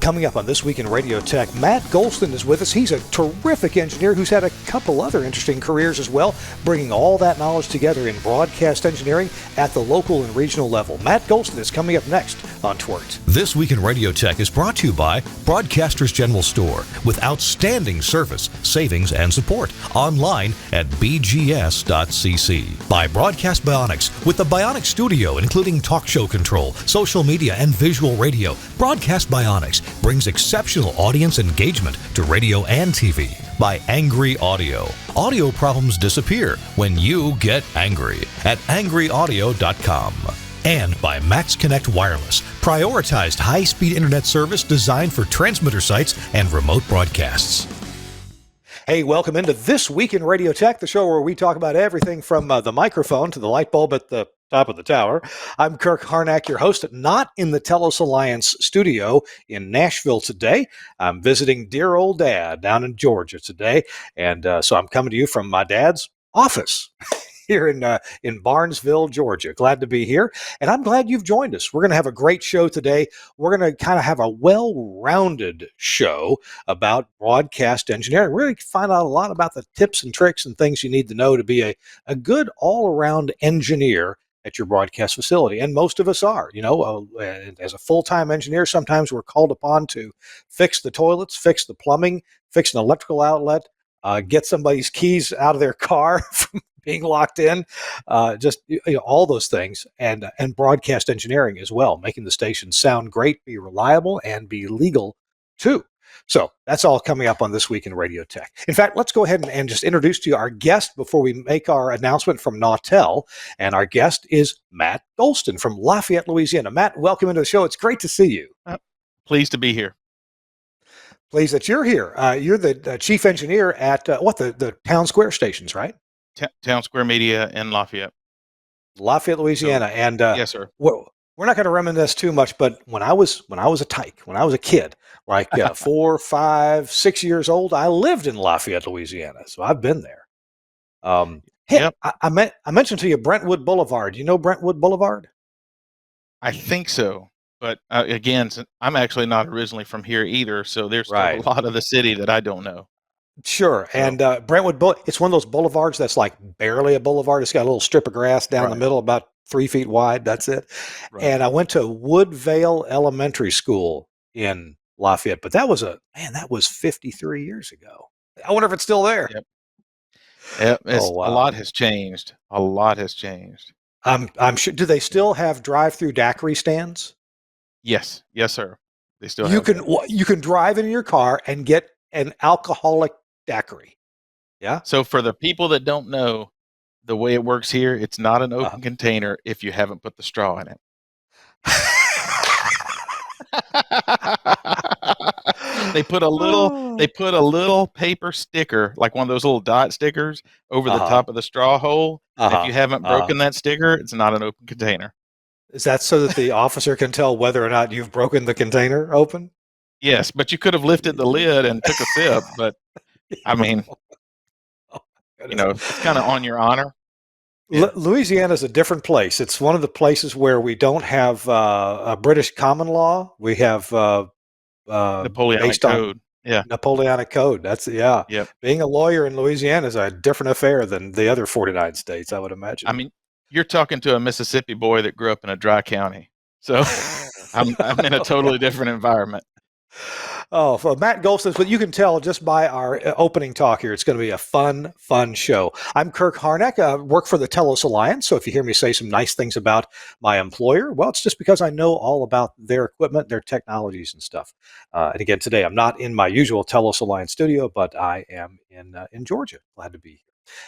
Coming up on This Week in Radio Tech, Matt Gholston is with us. He's a terrific engineer who's had a couple other interesting careers as well, bringing all that knowledge together in broadcast engineering at the local and regional level. Matt Gholston is coming up next on TWiRT. This Week in Radio Tech is brought to you by Broadcasters General Store with outstanding service, savings, and support. Online at bgs.cc. By Broadcast Bionics with the Bionics Studio, including talk show control, social media, and visual radio. Broadcast Bionics brings exceptional audience engagement to radio and TV. By Angry Audio. Audio problems disappear when you get angry at angryaudio.com. And by Max Connect Wireless, prioritized high-speed internet service designed for transmitter sites and remote broadcasts. Hey, welcome into This Week in Radio Tech, the show where we talk about everything from the microphone to the light bulb at the top of the tower. I'm Kirk Harnack, your host, not in the Telos Alliance studio in Nashville today. I'm visiting dear old Dad down in Georgia today, and so I'm coming to you from my dad's office here in Barnesville, Georgia. Glad to be here, and I'm glad you've joined us. We're going to have a great show today. We're going to kind of have a well-rounded show about broadcast engineering. We're going to find out a lot about the tips and tricks and things you need to know to be a good all-around engineer at your broadcast facility. And most of us are, as a full-time engineer, sometimes we're called upon to fix the toilets, fix the plumbing, fix an electrical outlet, get somebody's keys out of their car from being locked in, all those things, and broadcast engineering as well, making the station sound great, be reliable, and be legal too. So that's all coming up on This Week in Radio Tech. In fact, let's go ahead and just introduce to you our guest before we make our announcement from Nautel. And our guest is Matt Gholston from Lafayette, Louisiana. Matt, welcome into the show. It's great to see you. Pleased to be here. Pleased that you're here. You're the chief engineer at the Town Square stations, right? Town Square Media in Lafayette, Louisiana. And yes, sir. We're not going to reminisce too much, but when I was a kid, like 4, 5, 6 years old, I lived in Lafayette, Louisiana. So I've been there. Hey, yep. I mentioned to you Brentwood Boulevard. You know Brentwood Boulevard? I think so. But again, I'm actually not originally from here either. So there's still a lot of the city that I don't know. Sure. And Brentwood, it's one of those boulevards that's like barely a boulevard. It's got a little strip of grass down the middle, about 3 feet wide. That's it. Right. And I went to Woodvale Elementary School in Lafayette, but that was 53 years ago. I wonder if it's still there. Yep. A lot has changed. A lot has changed. I'm sure. Do they still have drive-through daiquiri stands? Yes, sir. They still. You can drive in your car and get an alcoholic daiquiri. Yeah. So for the people that don't know, the way it works here, it's not an open container if you haven't put the straw in it. They put a little paper sticker, like one of those little dot stickers, over the top of the straw hole. If you haven't broken that sticker, it's not an open container. Is that so that the officer can tell whether or not you've broken the container open? Yes, but you could have lifted the lid and took a sip. But I mean, it's kind of on your honor. Yeah. Louisiana is a different place. It's one of the places where we don't have a British common law. We have Napoleonic Code. Yeah, Napoleonic Code. That's Yep. Being a lawyer in Louisiana is a different affair than the other 49 states, I would imagine. I mean, you're talking to a Mississippi boy that grew up in a dry county, so I'm in a totally different environment. Oh, well, Matt Gholston, but you can tell just by our opening talk here, it's going to be a fun show. I'm Kirk Harnack. I work for the Telos Alliance, so if you hear me say some nice things about my employer, well, it's just because I know all about their equipment, their technologies and stuff. And again, today, I'm not in my usual Telos Alliance studio, but I am in Georgia. Glad to be here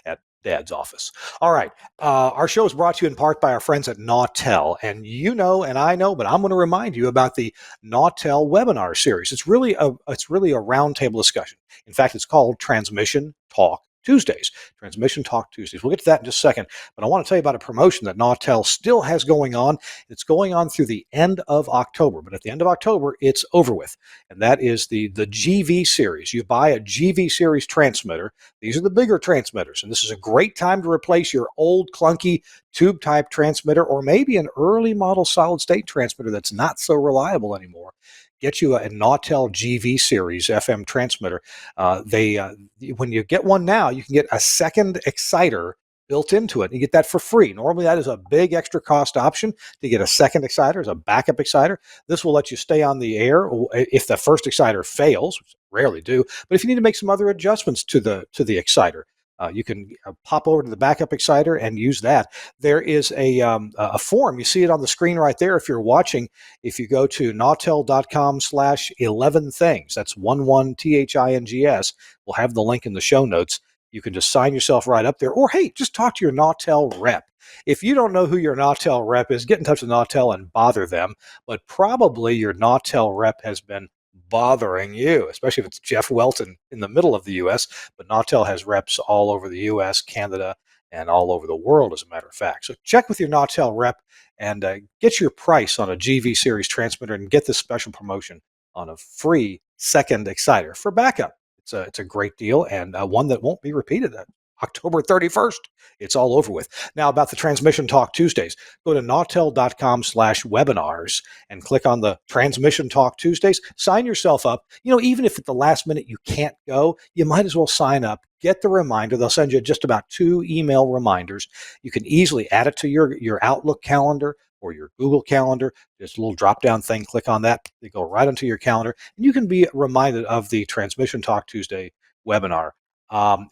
at Dad's office. All right. Our show is brought to you in part by our friends at Nautel. And you know, and I know, but I'm going to remind you about the Nautel webinar series. It's really a roundtable discussion. In fact, it's called Transmission Talk Tuesdays. Transmission Talk Tuesdays. We'll get to that in just a second. But I want to tell you about a promotion that Nautel still has going on. It's going on through the end of October. But at the end of October, it's over with. And that is the GV series. You buy a GV series transmitter. These are the bigger transmitters. And this is a great time to replace your old clunky tube type transmitter or maybe an early model solid state transmitter that's not so reliable anymore. get you a Nautel GV series FM transmitter. When you get one now, you can get a second exciter built into it. You get that for free. Normally, that is a big extra cost option to get a second exciter as a backup exciter. This will let you stay on the air if the first exciter fails, which rarely do. But if you need to make some other adjustments to the exciter, you can pop over to the backup exciter and use that. There is a form. You see it on the screen right there if you're watching. If you go to nautel.com/11things, that's 11THINGS, we'll have the link in the show notes. You can just sign yourself right up there. Or, hey, just talk to your Nautel rep. If you don't know who your Nautel rep is, get in touch with Nautel and bother them. But probably your Nautel rep has been bothering you, especially if it's Jeff Welton in the middle of the U.S. But Nautel has reps all over the U.S., Canada, and all over the world, as a matter of fact. So check with your Nautel rep and get your price on a GV series transmitter and get this special promotion on a free second exciter for backup. It's a great deal, and one that won't be repeated. October 31st, it's all over with. Now, about the Transmission Talk Tuesdays, go to nautel.com/webinars and click on the Transmission Talk Tuesdays. Sign yourself up. Even if at the last minute you can't go, you might as well sign up. Get the reminder. They'll send you just about 2 email reminders. You can easily add it to your Outlook calendar or your Google Calendar. Just a little drop-down thing. Click on that. They go right into your calendar, and you can be reminded of the Transmission Talk Tuesday webinar.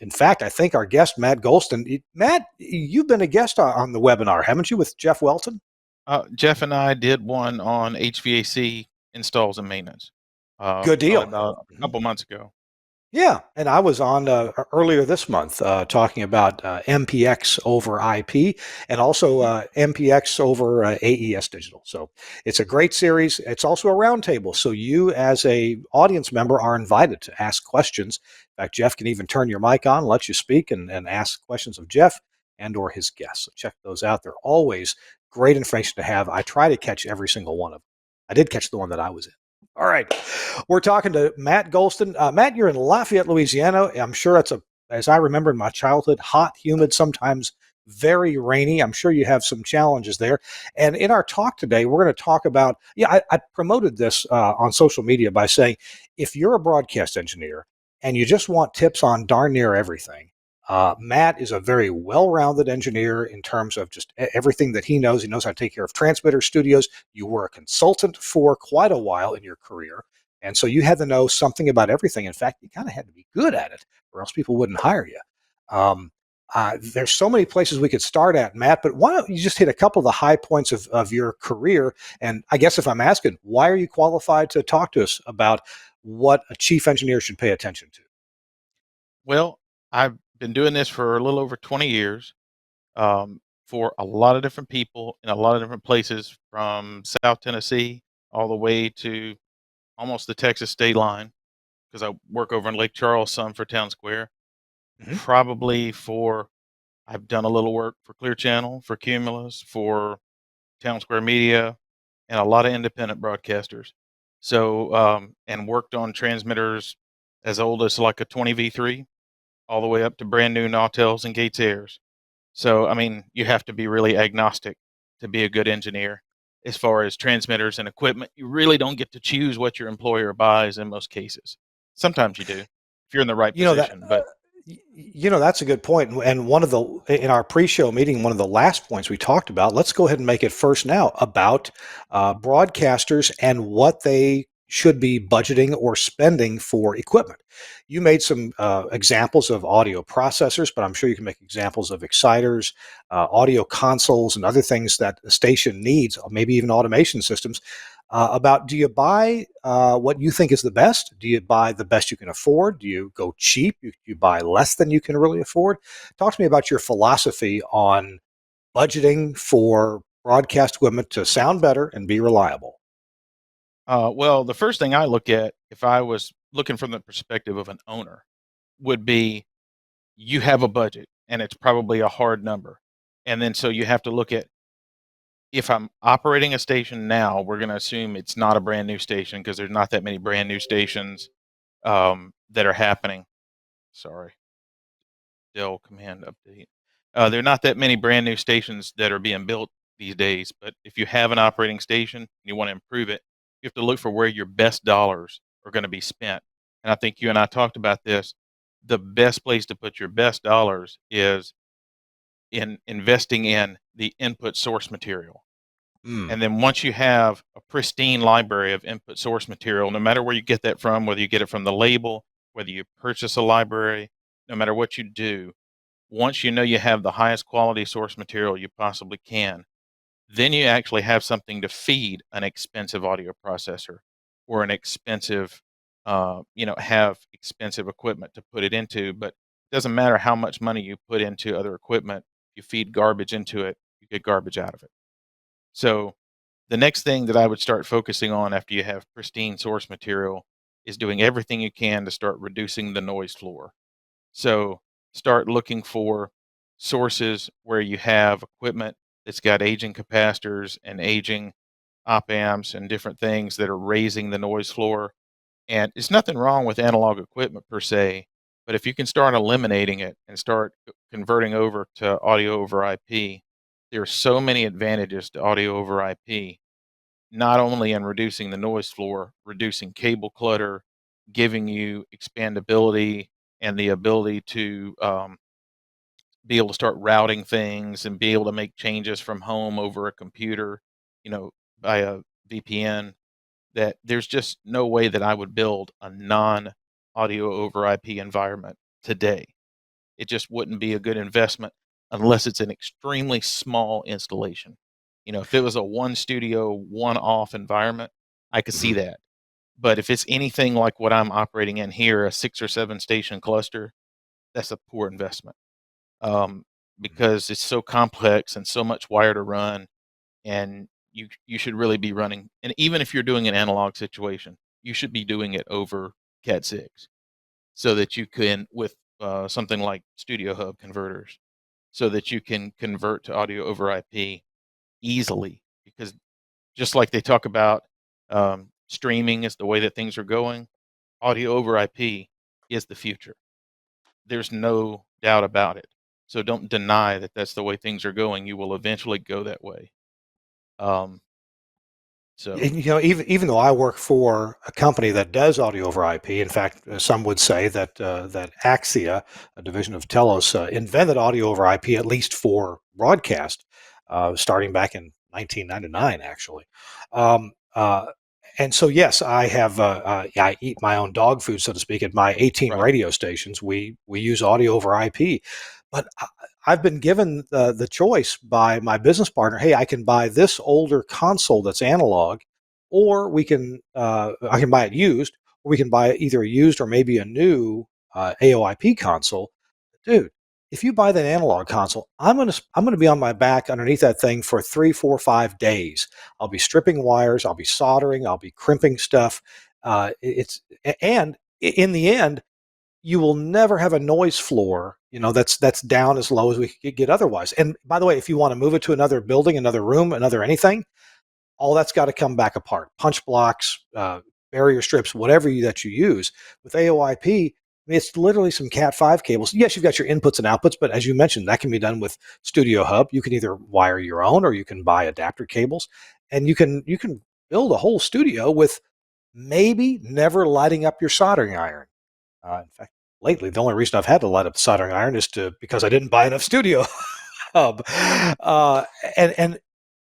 In fact, I think our guest, Matt Gholston, Matt, you've been a guest on the webinar, haven't you, with Jeff Welton? Jeff and I did one on HVAC installs and maintenance. Good deal. About a couple months ago. Yeah, and I was on earlier this month talking about MPX over IP and also MPX over AES Digital. So it's a great series. It's also a roundtable. So you as a audience member are invited to ask questions. In fact, Jeff can even turn your mic on, let you speak and ask questions of Jeff and or his guests. So check those out. They're always great information to have. I try to catch every single one of them. I did catch the one that I was in. All right. We're talking to Matt Gholston. Matt, you're in Lafayette, Louisiana. I'm sure it's as I remember in my childhood, hot, humid, sometimes very rainy. I'm sure you have some challenges there. And in our talk today, we're going to talk about, I promoted this on social media by saying, if you're a broadcast engineer and you just want tips on darn near everything, Matt is a very well-rounded engineer in terms of just everything that he knows. He knows how to take care of transmitter studios. You were a consultant for quite a while in your career, and so you had to know something about everything. In fact, you kind of had to be good at it, or else people wouldn't hire you. There's so many places we could start at, Matt, but why don't you just hit a couple of the high points of your career? And I guess if I'm asking, why are you qualified to talk to us about what a chief engineer should pay attention to? Well, I've been doing this for a little over 20 years for a lot of different people in a lot of different places, from South Tennessee all the way to almost the Texas state line, because I work over in Lake Charles some for Town Square. Mm-hmm. I've done a little work for Clear Channel, for Cumulus, for Town Square Media, and a lot of independent broadcasters. So, and worked on transmitters as old as like a 20V3 all the way up to brand new Nautels and Gates Airs. So, I mean, you have to be really agnostic to be a good engineer. As far as transmitters and equipment, you really don't get to choose what your employer buys in most cases. Sometimes you do, if you're in the right position. But that's a good point. And in our pre-show meeting, one of the last points we talked about, let's go ahead and make it first now, about broadcasters and what they should be budgeting or spending for equipment. You made some examples of audio processors, but I'm sure you can make examples of exciters, audio consoles, and other things that a station needs, maybe even automation systems. About, do you buy what you think is the best? Do you buy the best you can afford? Do you go cheap? Do you buy less than you can really afford? Talk to me about your philosophy on budgeting for broadcast equipment to sound better and be reliable. Well, the first thing I look at, if I was looking from the perspective of an owner, would be, you have a budget and it's probably a hard number. And then so you have to look at, if I'm operating a station now, we're going to assume it's not a brand new station, because there's not that many brand new stations that are happening. Sorry. Dell command update. There are not that many brand new stations that are being built these days, but if you have an operating station, you want to improve it, You have to look for where your best dollars are going to be spent. And I think you and I talked about this. The best place to put your best dollars is in investing in the input source material. Mm. And then once you have a pristine library of input source material, no matter where you get that from, whether you get it from the label, whether you purchase a library, no matter what you do, once you know you have the highest quality source material you possibly can, then you actually have something to feed an expensive audio processor or an expensive, have expensive equipment to put it into. But it doesn't matter how much money you put into other equipment, you feed garbage into it, you get garbage out of it. So the next thing that I would start focusing on after you have pristine source material is doing everything you can to start reducing the noise floor. So start looking for sources where you have equipment that's got aging capacitors and aging op amps and different things that are raising the noise floor. And it's nothing wrong with analog equipment per se, but if you can start eliminating it and start converting over to audio over IP, there are so many advantages to audio over IP, not only in reducing the noise floor, reducing cable clutter, giving you expandability and the ability to be able to start routing things and be able to make changes from home over a computer, by a VPN, that there's just no way that I would build a non audio over IP environment today. It just wouldn't be a good investment unless it's an extremely small installation. If it was a one studio, one off environment, I could see Mhm. that. But if it's anything like what I'm operating in here, a 6 or 7 station cluster, that's a poor investment, um, because it's so complex and so much wire to run, and you should really be running. And even if you're doing an analog situation, you should be doing it over Cat 6, so that you can with something like Studio Hub converters, so that you can convert to audio over IP easily. Because just like they talk about, streaming is the way that things are going, audio over IP is the future. There's no doubt about it. So don't deny that that's the way things are going. You will eventually go that way. Um, so And, even though I work for a company that does audio over IP, in fact, some would say that Axia, a division of Telos, invented audio over IP at least for broadcast, starting back in 1999, actually. Um, uh, and so, yes, I eat my own dog food, so to speak. At my 18 right, radio stations, we use audio over IP, but I've been given the choice by my business partner. Hey, I can buy this older console that's analog, or I can buy it used, or we can buy either a used or maybe a new AoIP console. Dude, if you buy that analog console, I'm gonna be on my back underneath that thing for 3, 4, 5 days. I'll be stripping wires, I'll be soldering, I'll be crimping stuff. And in the end, you will never have a noise floor, that's down as low as we could get otherwise. And by the way, if you want to move it to another building, another room, another anything, all that's got to come back apart. Punch blocks, barrier strips, whatever that you use. With AoIP, I mean, it's literally some Cat5 cables. Yes, you've got your inputs and outputs, but as you mentioned, that can be done with Studio Hub. You can either wire your own or you can buy adapter cables, and you can build a whole studio with maybe never lighting up your soldering iron. In fact, lately the only reason I've had to light up the soldering iron is because I didn't buy enough Studio Hub. And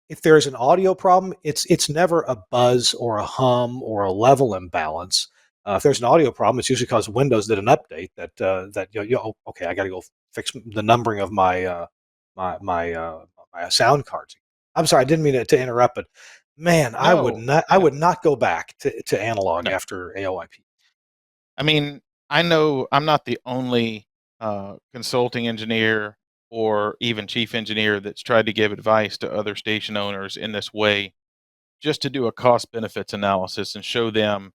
if there's an audio problem, it's never a buzz or a hum or a level imbalance. If there's an audio problem, it's usually because Windows did an update that okay, I got to go fix the numbering of my sound cards. I'm sorry, I didn't mean to interrupt, but man, no, I yeah, would not go back to analog no. after AOIP. I mean, I know I'm not the only consulting engineer or even chief engineer that's tried to give advice to other station owners in this way, just to do a cost benefits analysis and show them,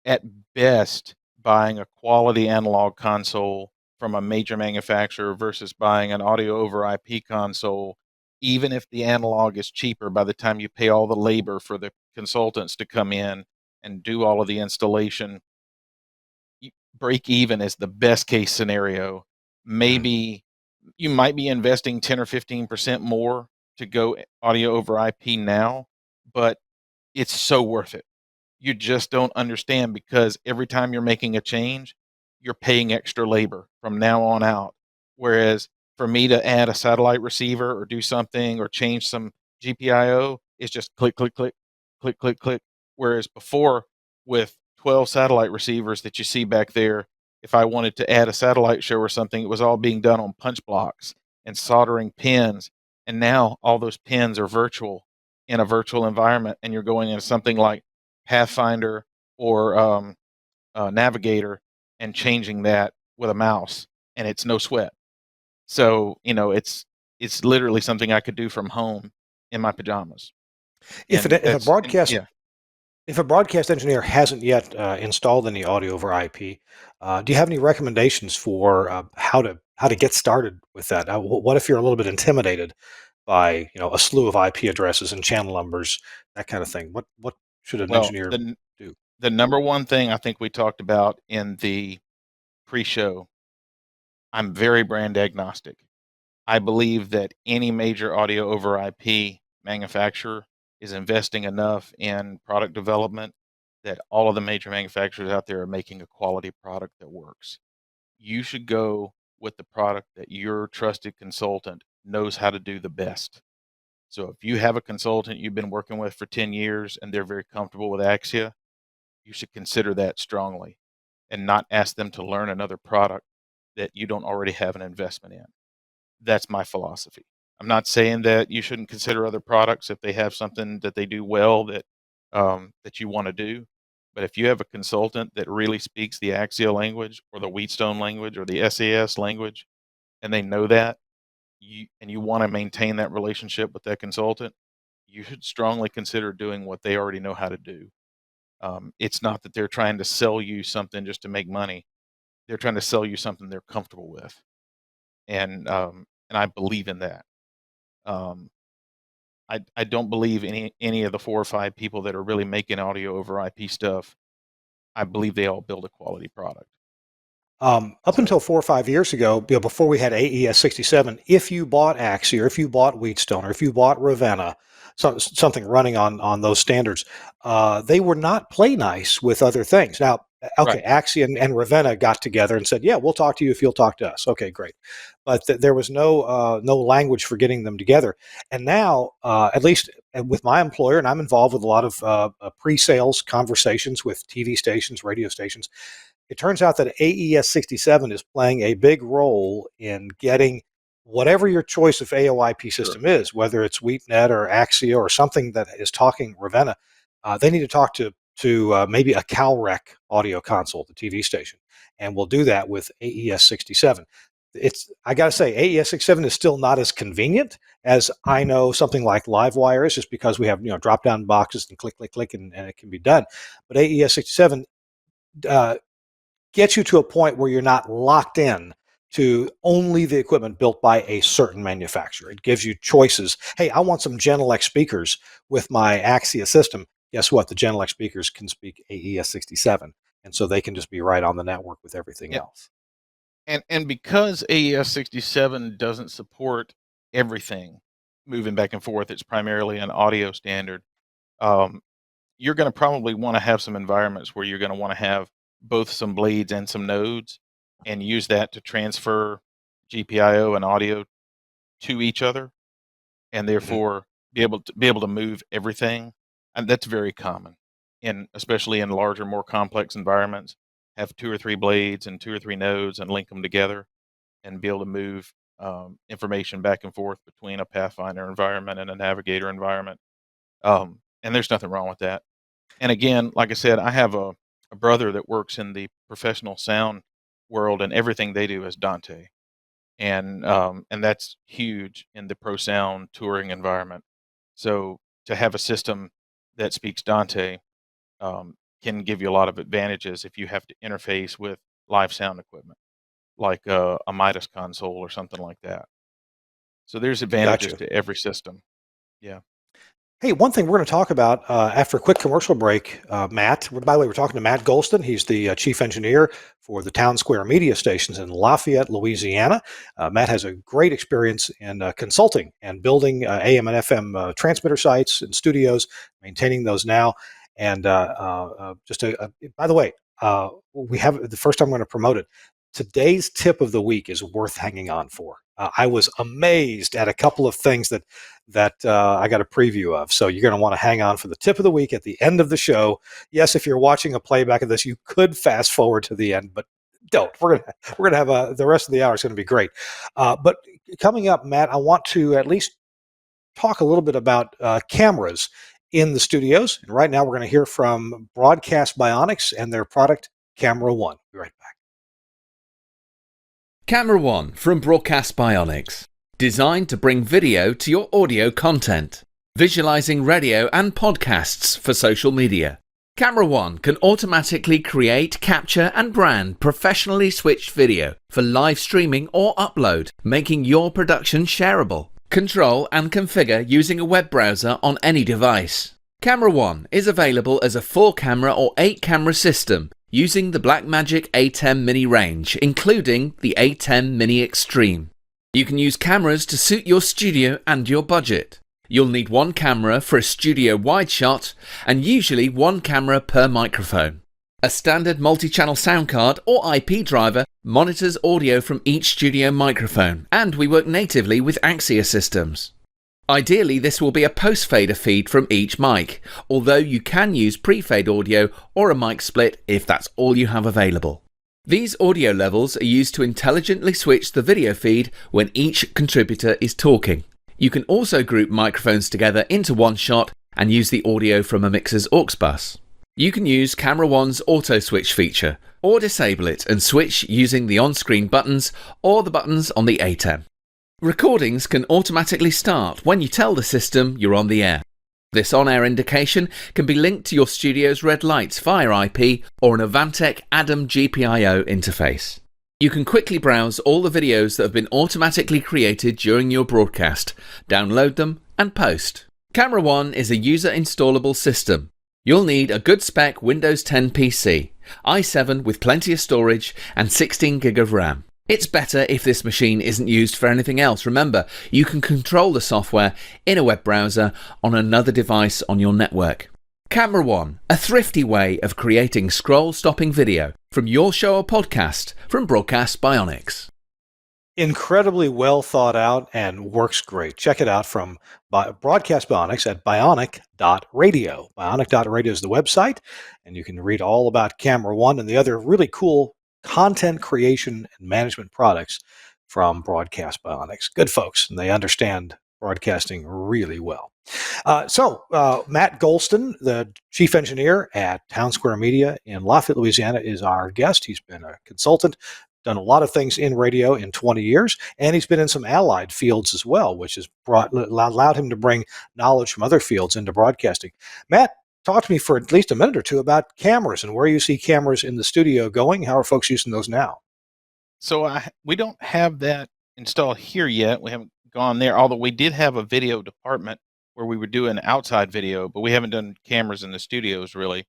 at best, buying a quality analog console from a major manufacturer versus buying an audio over IP console, even if the analog is cheaper by the time you pay all the labor for the consultants to come in and do all of the installation. Break even is the best case scenario. Mm. Maybe you might be investing 10 or 15% more to go audio over IP now, but it's so worth it. You just don't understand, because every time you're making a change, you're paying extra labor from now on out. Whereas for me to add a satellite receiver or do something or change some GPIO, it's just click, click, click, click, click, click. Whereas before, with 12 satellite receivers that you see back there, if I wanted to add a satellite show or something, it was all being done on punch blocks and soldering pins. And now all those pins are virtual in a virtual environment, and you're going into something like Pathfinder or Navigator and changing that with a mouse, and it's no sweat. So it's literally something I could do from home in my pajamas, If, and if a broadcast yeah. if a broadcast engineer hasn't yet installed any audio over IP, do you have any recommendations for how to get started with that? What if you're a little bit intimidated by a slew of IP addresses and channel numbers, that kind of thing? What should an Well, engineer do? the number one thing I think we talked about in the pre-show, I'm very brand agnostic. I believe that any major audio over IP manufacturer is investing enough in product development that all of the major manufacturers out there are making a quality product that works. You should go with the product that your trusted consultant knows how to do the best. So if you have a consultant you've been working with for 10 years and they're very comfortable with Axia, you should consider that strongly and not ask them to learn another product that you don't already have an investment in. That's my philosophy. I'm not saying that you shouldn't consider other products if they have something that they do well that you want to do. But if you have a consultant that really speaks the Axia language or the Wheatstone language or the SAS language, and they know that, you want to maintain that relationship with that consultant, you should strongly consider doing what they already know how to do. It's not that they're trying to sell you something just to make money. They're trying to sell you something they're comfortable with, and I believe in that. Um, I don't believe any of the 4 or 5 people that are really making audio over IP stuff. I believe they all build a quality product. Up So until 4 or 5 years ago, before we had AES-67, if you bought Axie or if you bought Wheatstone or if you bought Ravenna, something running on those standards, they were not play nice with other things. Now, okay, right, Axie and Ravenna got together and said, "Yeah, we'll talk to you if you'll talk to us." Okay, great, but there was no language for getting them together. And now, at least with my employer, and I'm involved with a lot of pre-sales conversations with TV stations, radio stations. It turns out that AES 67 is playing a big role in getting whatever your choice of AoIP sure, system is, whether it's WheatNet or Axia or something that is talking Ravenna. They need to talk to maybe a CalRec audio console, the TV station, and we'll do that with AES 67. I got to say, AES 67 is still not as convenient as I know something like LiveWire is, just because we have drop down boxes and click click click and it can be done. But AES 67 uh, gets you to a point where you're not locked in to only the equipment built by a certain manufacturer. It gives you choices. Hey, I want some Genelec speakers with my Axia system. Guess what? The Genelec speakers can speak AES 67, and so they can just be right on the network with everything yeah, else. and because AES 67 doesn't support everything moving back and forth, it's primarily an audio standard. Um, you're going to probably want to have some environments where you're going to want to have both some blades and some nodes, and use that to transfer GPIO and audio to each other, and Mhm. therefore be able to move everything. And that's very common, in especially in larger, more complex environments. Have 2 or 3 blades and 2 or 3 nodes and link them together, and be able to move information back and forth between a Pathfinder environment and a Navigator environment. And there's nothing wrong with that. And again, like I said, I have a brother that works in the professional sound world, and everything they do is Dante, and that's huge in the pro sound touring environment. So to have a system that speaks Dante can give you a lot of advantages if you have to interface with live sound equipment, like a Midas console or something like that. So there's advantages Gotcha. to every system. Yeah. Hey, one thing we're going to talk about after a quick commercial break, Matt. By the way, we're talking to Matt Gholston. He's the chief engineer for the Town Square media stations in Lafayette, Louisiana. Matt has a great experience in consulting and building AM and FM transmitter sites and studios, maintaining those now. And by the way, we have the first time I'm going to promote it. Today's tip of the week is worth hanging on for. I was amazed at a couple of things that I got a preview of. So you're going to want to hang on for the tip of the week at the end of the show. Yes, if you're watching a playback of this, you could fast forward to the end, but don't. We're gonna have the rest of the hour is going to be great. But coming up, Matt, I want to at least talk a little bit about cameras in the studios. And right now, we're going to hear from Broadcast Bionics and their product Camera One. Be right back. Camera One from Broadcast Bionics. Designed to bring video to your audio content. Visualizing radio and podcasts for social media. Camera One can automatically create, capture and brand professionally switched video for live streaming or upload, making your production shareable. Control and configure using a web browser on any device. Camera One is available as a 4-camera or 8-camera system using the Blackmagic A10 Mini range, including the A10 Mini Extreme. You can use cameras to suit your studio and your budget. You'll need one camera for a studio wide shot and usually one camera per microphone. A standard multi-channel sound card or IP driver monitors audio from each studio microphone, and we work natively with Axia systems. Ideally, this will be a post-fader feed from each mic, although you can use pre-fade audio or a mic split if that's all you have available. These audio levels are used to intelligently switch the video feed when each contributor is talking. You can also group microphones together into one shot and use the audio from a mixer's aux bus. You can use Camera One's auto switch feature, or disable it and switch using the on-screen buttons or the buttons on the A10. Recordings can automatically start when you tell the system you're on the air. This on-air indication can be linked to your studio's red lights via IP or an Avantec Adam GPIO interface. You can quickly browse all the videos that have been automatically created during your broadcast, download them and post. Camera One is a user-installable system. You'll need a good spec Windows 10 PC, i7 with plenty of storage and 16 gig of RAM. It's better if this machine isn't used for anything else. Remember, you can control the software in a web browser on another device on your network. Camera One, a thrifty way of creating scroll-stopping video from your show or podcast from Broadcast Bionics. Incredibly well thought out and works great. Check it out from Broadcast Bionics at bionic.radio. Bionic.radio is the website, and you can read all about Camera One and the other really cool content creation and management products from Broadcast Bionics. Good folks, and they understand broadcasting really well. Matt Gholston, the chief engineer at Town Square Media in Lafayette, Louisiana, is our guest. He's been a consultant, done a lot of things in radio in 20 years, and he's been in some allied fields as well, which has allowed him to bring knowledge from other fields into broadcasting. Matt, talk to me for at least a minute or two about cameras and where you see cameras in the studio going. How are folks using those now? So we don't have that installed here yet. We haven't gone there, although we did have a video department where we were doing outside video, but we haven't done cameras in the studios really.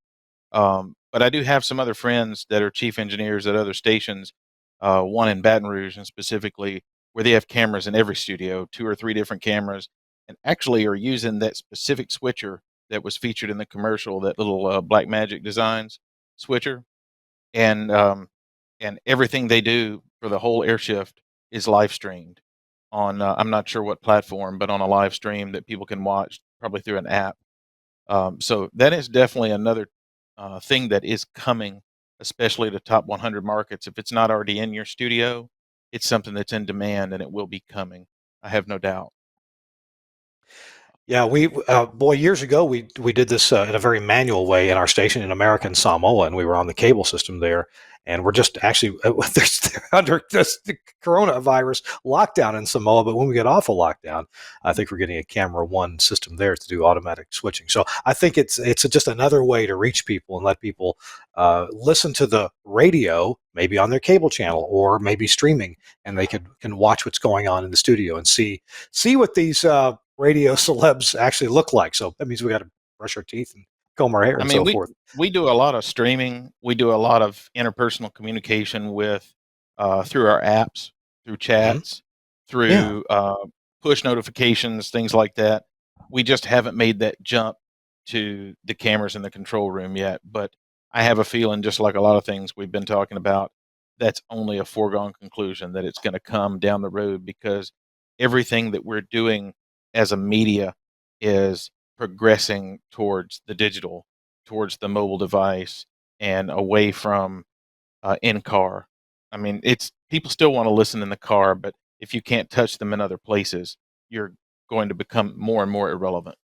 But I do have some other friends that are chief engineers at other stations, one in Baton Rouge and specifically where they have cameras in every studio, 2 or 3 different cameras, and actually are using that specific switcher that was featured in the commercial, that little Blackmagic Designs switcher, and everything they do for the whole air shift is live streamed on I'm not sure what platform, but on a live stream that people can watch probably through an app. So that is definitely another thing that is coming, especially to top 100 markets. If it's not already in your studio, it's something that's in demand and it will be coming. I have no doubt. Yeah, years ago we did this in a very manual way in our station in American Samoa, and we were on the cable system there, and we're just actually they're under the coronavirus lockdown in Samoa. But when we get off of lockdown, I think we're getting a Camera One system there to do automatic switching. So I think it's just another way to reach people and let people listen to the radio, maybe on their cable channel or maybe streaming, and they can watch what's going on in the studio and see what these radio celebs actually look like. So that means we got to brush our teeth and comb our hair I and mean, so we forth. we do a lot of streaming. We do a lot of interpersonal communication with through our apps, through Hmm. chats, Yeah. through push notifications, things like that. We just haven't made that jump to the cameras in the control room yet. But I have a feeling, just like a lot of things we've been talking about, that's only a foregone conclusion that it's going to come down the road because everything that we're doing as a media is progressing towards the digital, towards the mobile device, and away from in car. I mean, it's people still want to listen in the car, but if you can't touch them in other places, you're going to become more and more irrelevant.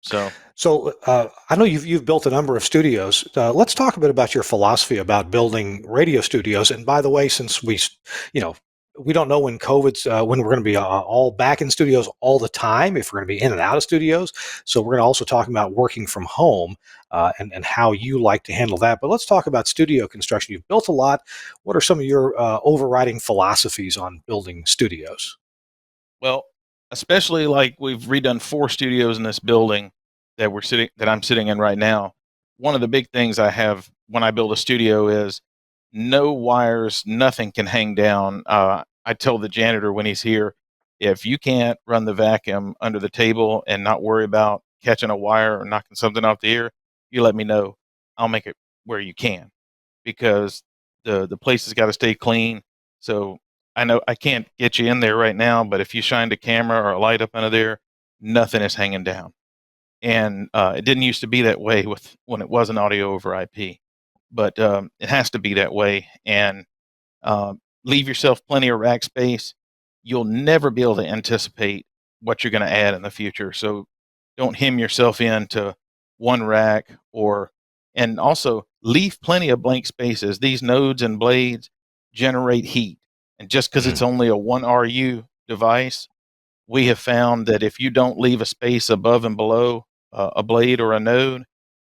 So, So I know you've built a number of studios. Let's talk a bit about your philosophy about building radio studios. And by the way, since you know, we don't know when when we're going to be all back in studios all the time, if we're going to be in and out of studios. So we're going to also talk about working from home and how you like to handle that. But let's talk about studio construction. You've built a lot. What are some of your overriding philosophies on building studios? well, especially like we've redone 4 studios in this building that I'm sitting in right now. One of the big things I have when I build a studio is no wires, nothing can hang down. I tell the janitor when he's here, if you can't run the vacuum under the table and not worry about catching a wire or knocking something off the ear, you let me know. I'll make it where you can because the place has got to stay clean. So I know I can't get you in there right now, but if you shined a camera or a light up under there, nothing is hanging down. And it didn't used to be that way with when it was an audio over IP, but it has to be that way. And leave yourself plenty of rack space. You'll never be able to anticipate what you're going to add in the future. So don't hem yourself into one rack and also leave plenty of blank spaces. These nodes and blades generate heat. And just because it's Mm-hmm. only a 1 RU device, we have found that if you don't leave a space above and below a blade or a node,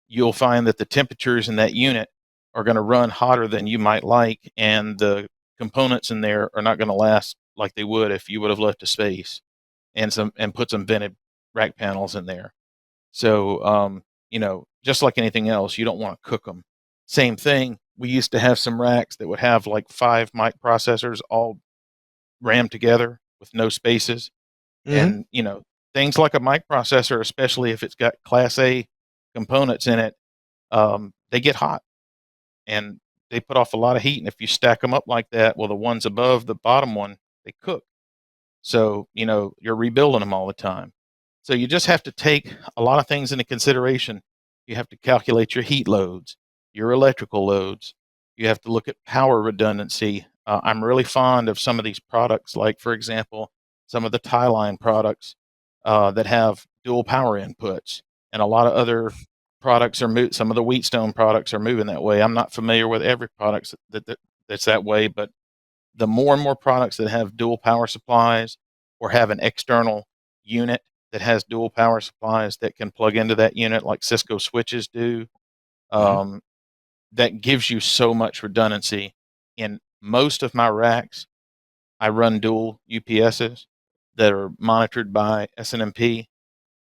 you'll find that the temperatures in that unit are going to run hotter than you might like, and the components in there are not going to last like they would if you would have left a space and put some vented rack panels in there. So, just like anything else, you don't want to cook them. Same thing. We used to have some racks that would have like 5 mic processors all rammed together with no spaces. Mm-hmm. And, things like a mic processor, especially if it's got Class A components in it, they get hot and they put off a lot of heat. And if you stack them up like that, well, the ones above the bottom one, they cook. So, you're rebuilding them all the time. So you just have to take a lot of things into consideration. You have to calculate your heat loads, your electrical loads. You have to look at power redundancy. I'm really fond of some of these products, like, for example, some of the tie line products that have dual power inputs, and a lot of other products some of the Wheatstone products are moving that way. I'm not familiar with every product that's that way, but the more and more products that have dual power supplies or have an external unit that has dual power supplies that can plug into that unit, like Cisco switches do, Mm-hmm. um, that gives you so much redundancy. In most of my racks, I run dual UPSs that are monitored by SNMP,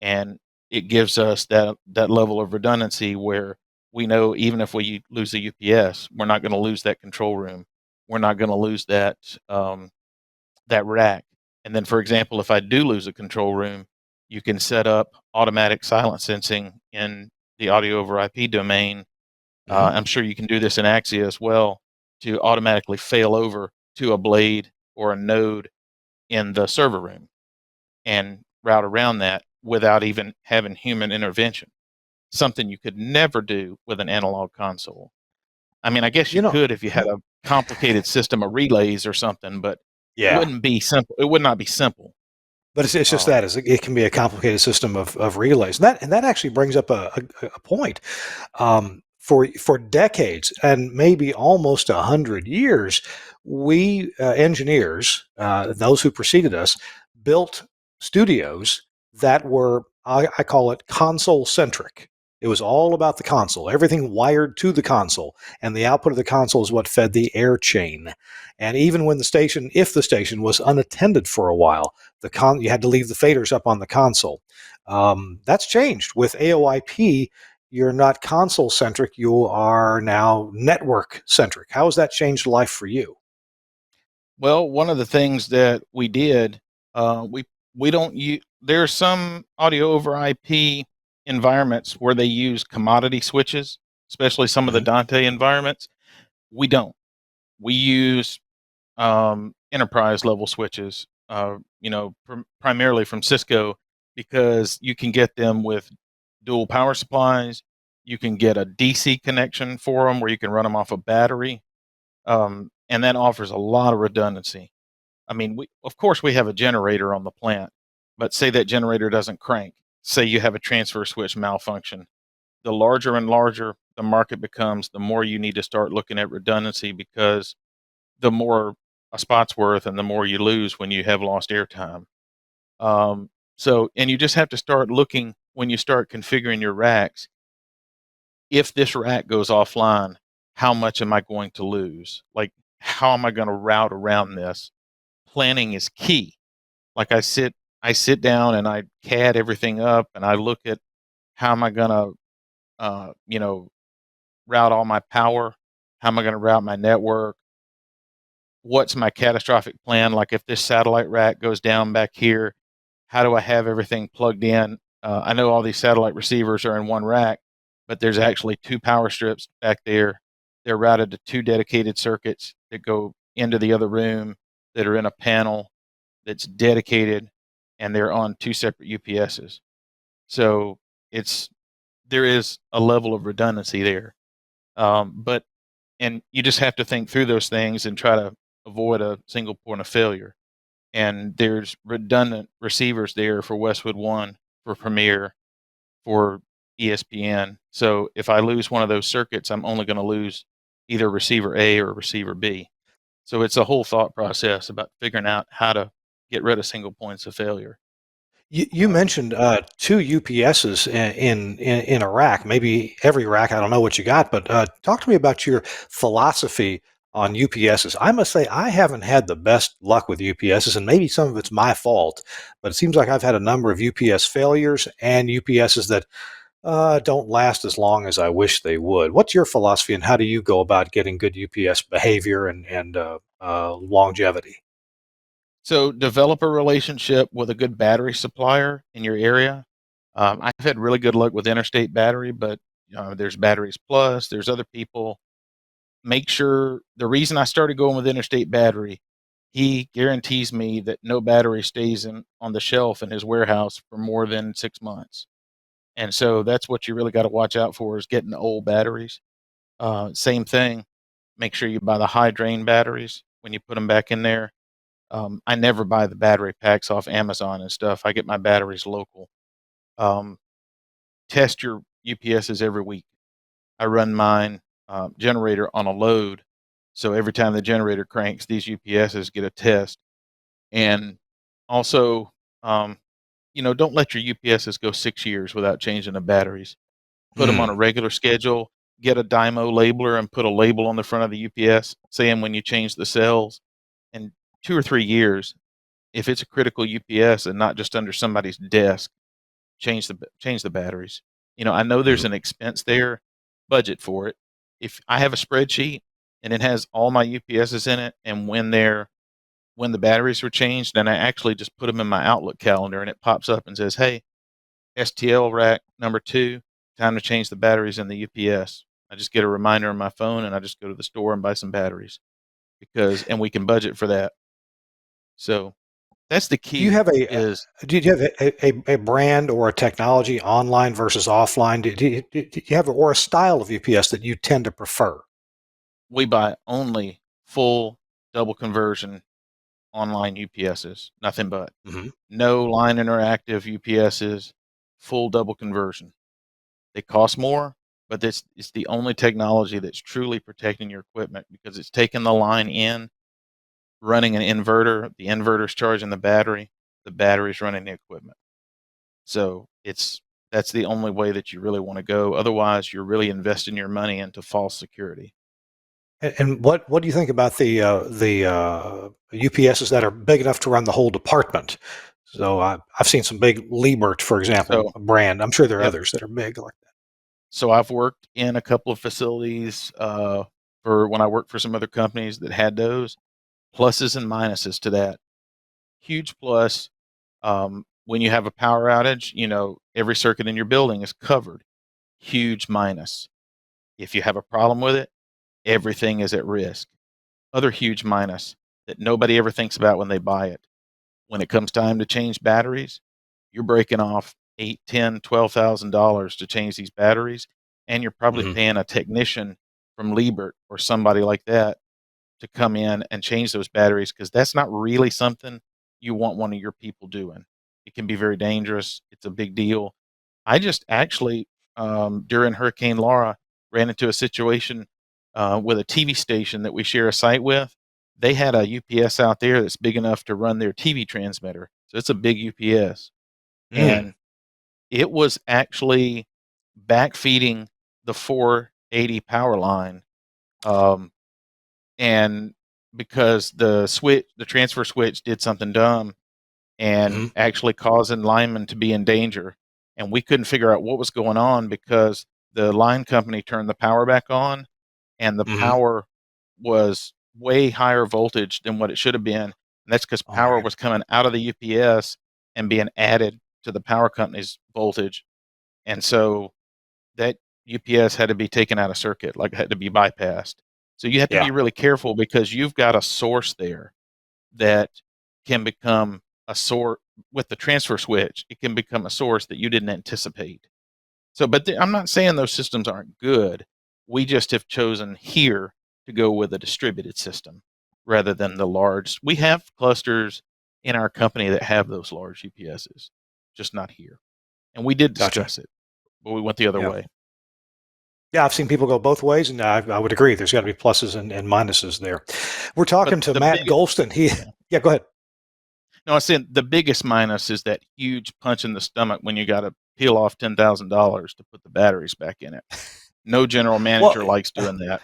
and it gives us that level of redundancy where we know even if we lose a UPS, we're not going to lose that control room. We're not going to lose that rack. And then, for example, if I do lose a control room, you can set up automatic silent sensing in the audio over IP domain. Mm-hmm. I'm sure you can do this in Axia as well to automatically fail over to a blade or a node in the server room and route around that without even having human intervention. Something you could never do with an analog console. I mean, I guess you You know, could if you had a complicated system of relays or something, but it yeah. wouldn't be simple. It would not be simple. But it's just Um, that it can be a complicated system of relays. And that actually brings up a point. For decades and maybe almost 100 years, we engineers, those who preceded us, built studios that were I call it console centric. It was all about the console, everything wired to the console, and the output of the console is what fed the air chain. And even when if the station was unattended for a while, you had to leave the faders up on the console. That's changed with AoIP. You're not console centric; you are now network centric. How has that changed life for you? Well, one of the things that we did, we don't use. There are some audio over IP environments where they use commodity switches, especially some of the Mhm. Dante environments. We don't. We use enterprise level switches. Primarily from Cisco, because you can get them with dual power supplies. You can get a DC connection for them where you can run them off a battery, and that offers a lot of redundancy. I mean, of course we have a generator on the plant, but say that generator doesn't crank. Say you have a transfer switch malfunction. The larger and larger the market becomes, the more you need to start looking at redundancy, because the more a spot's worth and the more you lose when you have lost airtime. And you just have to start looking when you start configuring your racks. If this rack goes offline, how much am I going to lose? Like, how am I going to route around this? Planning is key. Like I sit down and I CAD everything up and I look at how am I going to, route all my power? How am I going to route my network? What's my catastrophic plan? Like if this satellite rack goes down back here, how do I have everything plugged in? I know all these satellite receivers are in one rack, but there's actually two power strips back there. They're routed to two dedicated circuits that go into the other room that are in a panel that's dedicated, and they're on two separate UPSs. So it's there is a level of redundancy there, but and you just have to think through those things and try to avoid a single point of failure. And there's redundant receivers there for Westwood One, for Premiere, for ESPN. So if I lose one of those circuits, I'm only going to lose either receiver A or receiver B. So it's a whole thought process about figuring out how to get rid of single points of failure. You Um, mentioned two UPSs in a rack, maybe every rack. I don't know what you got, but talk to me about your philosophy on UPSs. I must say I haven't had the best luck with UPSs, and maybe some of it's my fault, but it seems like I've had a number of UPS failures and UPSs that don't last as long as I wish they would. What's your philosophy, and how do you go about getting good UPS behavior and longevity? so develop a relationship with a good battery supplier in your area. I've had really good luck with Interstate Battery, but there's Batteries Plus. There's other people. Make sure the reason I started going with Interstate Battery, he guarantees me that no battery stays on the shelf in his warehouse for more than 6 months. And so that's what you really got to watch out for, is getting the old batteries. Same thing. Make sure you buy the high drain batteries when you put them back in there. I never buy the battery packs off Amazon and stuff. I get my batteries local. Um, Test your UPSs every week. I run mine generator on a load. So every time the generator cranks, these UPSs get a test. And also, don't let your UPSs go 6 years without changing the batteries. Put them on a Hmm. regular schedule. Get a Dymo labeler and put a label on the front of the UPS saying when you change the cells. In 2 or 3 years, if it's a critical UPS and not just under somebody's desk, change the batteries. I know there's Hmm. an expense there. Budget for it. If I have a spreadsheet and it has all my UPSs in it, and when the batteries were changed, then I actually just put them in my Outlook calendar, and it pops up and says, "Hey, STL rack number 2, time to change the batteries in the UPS." I just get a reminder on my phone, and I just go to the store and buy some batteries, and we can budget for that. So that's the Do you key. have a Is do you have a brand or a technology online versus offline? Do you have or a style of UPS that you tend to prefer? we buy only full double conversion online UPSs, nothing but. Hmm. No line interactive UPSs, full double conversion. They cost more, but this is the only technology that's truly protecting your equipment, because it's taking the line in, running an inverter, the inverter's charging the battery's running the equipment. So that's the only way that you really want to go. Otherwise, you're really investing your money into false security. And what do you think about the UPSs that are big enough to run the whole department? So I've seen some big Liebert, for example, So, brand. I'm sure there are yep. others that are big like that. So I've worked in a couple of facilities for when I worked for some other companies that had those. Pluses and minuses to that. Huge plus, when you have a power outage, every circuit in your building is covered. Huge minus. If you have a problem with it, everything is at risk. Other huge minus that nobody ever thinks about when they buy it. When it comes time to change batteries, you're breaking off $8, $10, $12,000 to change these batteries, and you're probably Mhm. paying a technician from Liebert or somebody like that to come in and change those batteries, because that's not really something you want one of your people doing. It can be very dangerous. It's a big deal. I just actually, during Hurricane Laura, ran into a situation with a TV station that we share a site with. They had a UPS out there that's big enough to run their TV transmitter. So it's a big UPS. Mm. And it was actually backfeeding the 480 power line. Um, and because the transfer switch did something dumb and Hmm. actually causing linemen to be in danger. And we couldn't figure out what was going on because the line company turned the power back on, and the Hmm. power was way higher voltage than what it should have been. And that's because Oh my power goodness. was coming out of the UPS and being added to the power company's voltage. And so that UPS had to be taken out of circuit, like it had to be bypassed. So you have to Yeah. be really careful because you've got a source there that can become a source with the transfer switch. It can become a source that you didn't anticipate. So, but I'm not saying those systems aren't good. We just have chosen here to go with a distributed system rather than the large. We have clusters in our company that have those large UPSs, just not here. And we did Gotcha. discuss it, but we went the other Yeah. way. Yeah, I've seen people go both ways, and I would agree. There's got to be pluses and minuses there. We're But talking to the Matt big, Gholston. yeah. Yeah, go ahead. No, I said the biggest minus is that huge punch in the stomach when you got to peel off $10,000 to put the batteries back in it. No general Well, manager likes doing that.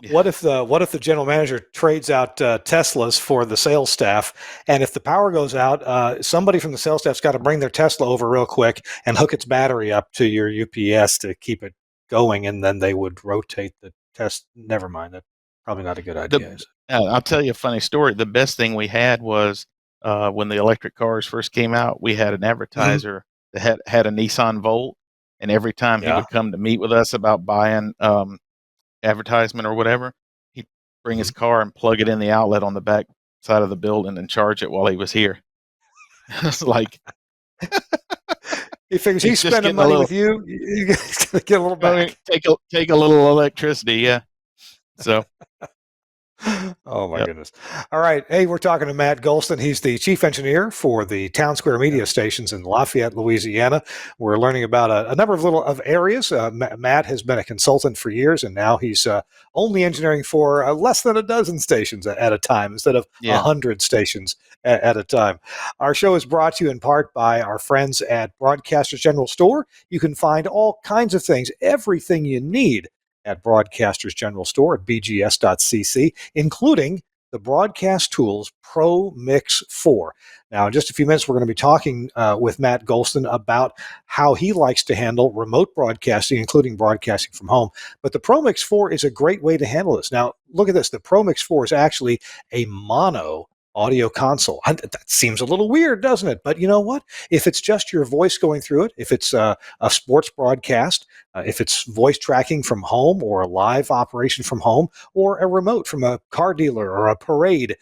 Yeah. what if the general manager trades out Teslas for the sales staff, and if the power goes out, somebody from the sales staff's got to bring their Tesla over real quick and hook its battery up to your UPS to keep it going, and then they would rotate the test. Never mind, that's probably not a good The idea, is it? I'll tell you a funny story. The best thing we had was when the electric cars first came out. We had an Hmm. advertiser that had a Nissan Volt, and every time he Yeah. would come to meet with us about buying advertisement or whatever, he'd bring his Hmm. car and plug it in the outlet on the back side of the building and charge it while he was here. It's like He figures he's he's just spending getting a money little. with you. He's going to get a little I mean, back. take a little electricity, yeah. So, Oh my yep, goodness. All right. Hey, we're talking to Matt Gholston. He's the chief engineer for the Town Square yep, media stations in Lafayette, Louisiana. We're learning about a number of areas. Matt has been a consultant for years, and now he's only engineering for less than a dozen stations at a time instead of yeah. 100 stations at a time. Our show is brought to you in part by our friends at Broadcasters General Store. You can find all kinds of things, everything you need at Broadcasters General Store at bgs.cc, including the Broadcast Tools Pro Mix 4. Now, in just a few minutes, we're going to be talking with Matt Gholston about how he likes to handle remote broadcasting, including broadcasting from home. But the Pro Mix 4 is a great way to handle this. Now, look at this. The Pro Mix 4 is actually a mono audio console. That seems a little weird, doesn't it? But you know what? If it's just your voice going through it, if it's a sports broadcast, if it's voice tracking from home or a live operation from home or a remote from a car dealer or a parade,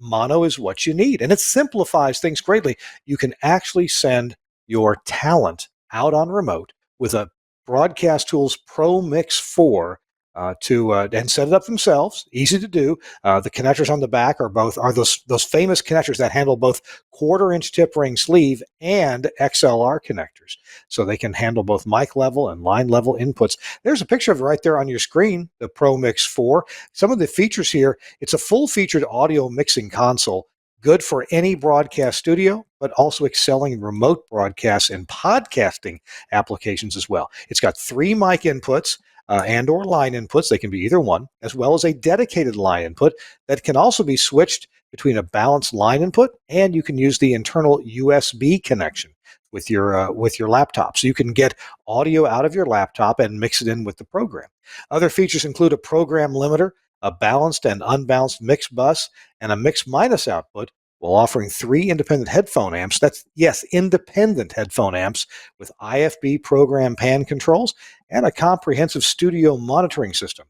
mono is what you need. And it simplifies things greatly. You can actually send your talent out on remote with a Broadcast Tools Pro Mix 4 and set it up themselves. Easy to do. The connectors on the back are those famous connectors that handle both quarter-inch tip ring sleeve and XLR connectors, so they can handle both mic level and line level inputs. There's a picture of it right there on your screen, the Pro Mix 4. Some of the features here, it's a full-featured audio mixing console. good for any broadcast studio, but also excelling in remote broadcasts and podcasting applications as well. It's got 3 mic inputs and or line inputs. They can be either one, as well as a dedicated line input that can also be switched between a balanced line input, and you can use the internal USB connection with your laptop. So you can get audio out of your laptop and mix it in with the program. Other features include a program limiter, a balanced and unbalanced mix bus, and a mix minus output, while offering 3 independent headphone amps. That's, yes, independent headphone amps with IFB program pan controls and a comprehensive studio monitoring system.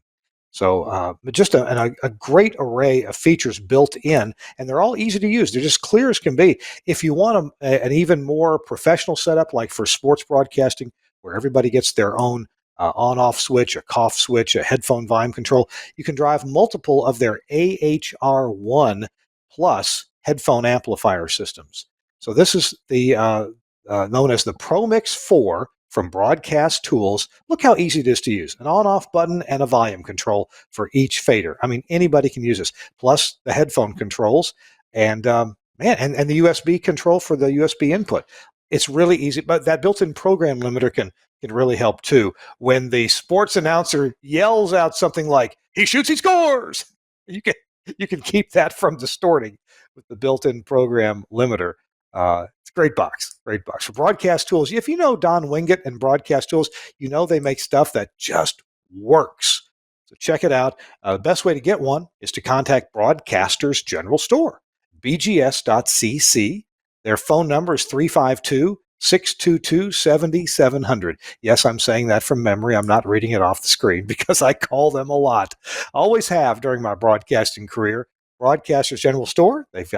So just a great array of features built in, and they're all easy to use. They're just clear as can be. If you want an even more professional setup, like for sports broadcasting, where everybody gets their own on-off switch, a cough switch, a headphone volume control, you can drive multiple of their AHR1 plus headphone amplifier systems. So this is the known as the ProMix 4 from Broadcast Tools. Look how easy it is to use. An on-off button and a volume control for each fader. I mean, anybody can use this. Plus the headphone controls and and the USB control for the USB input. It's really easy, but that built-in program limiter can really help too. When the sports announcer yells out something like "He shoots, he scores," you can keep that from distorting with the built-in program limiter. It's a great box for Broadcast Tools. If you know Don Wingett and Broadcast Tools, you know they make stuff that just works. So check it out. The best way to get one is to contact Broadcasters General Store, bgs.cc. Their phone number is 352-622-7700. Yes, I'm saying that from memory. I'm not reading it off the screen because I call them a lot. Always have during my broadcasting career. Broadcasters General Store, they've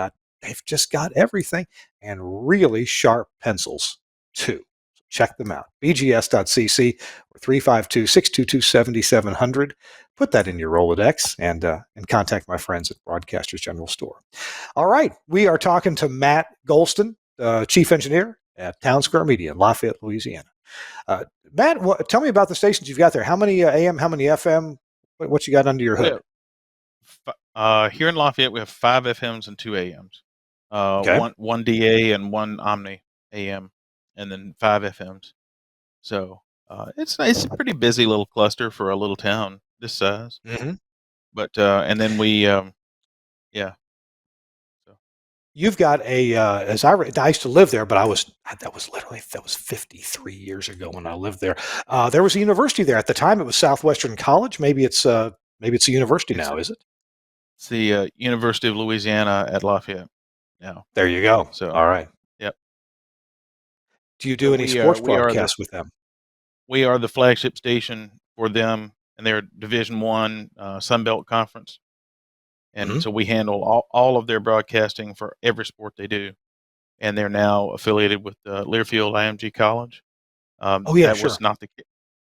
just got everything, and really sharp pencils too. So check them out. bgs.cc or 352-622-7700. Put that in your Rolodex and contact my friends at Broadcasters General Store. All right, we are talking to Matt Gholston, Chief Engineer at Town Square Media in Lafayette, Louisiana. Matt, tell me about the stations you've got there. How many AM, how many FM? What you got under your hood? Here in Lafayette, we have 5 FMs and 2 AMs. Okay. One DA and 1 Omni AM, and then 5 FMs. So it's nice, a pretty busy little cluster for a little town this size. Mm-hmm. But and then we, yeah. So You've got I used to live there, but that was 53 years ago when I lived there. There was a university there at the time. It was Southwestern College. Maybe it's a university now, is it? It's the University of Louisiana at Lafayette now. There you go. So all right. Yep. Do you do any sports broadcasts with them? We are the flagship station for them and their Division I Sunbelt Conference. And so we handle all of their broadcasting for every sport they do. And they're now affiliated with Learfield IMG College. Oh yeah, that sure.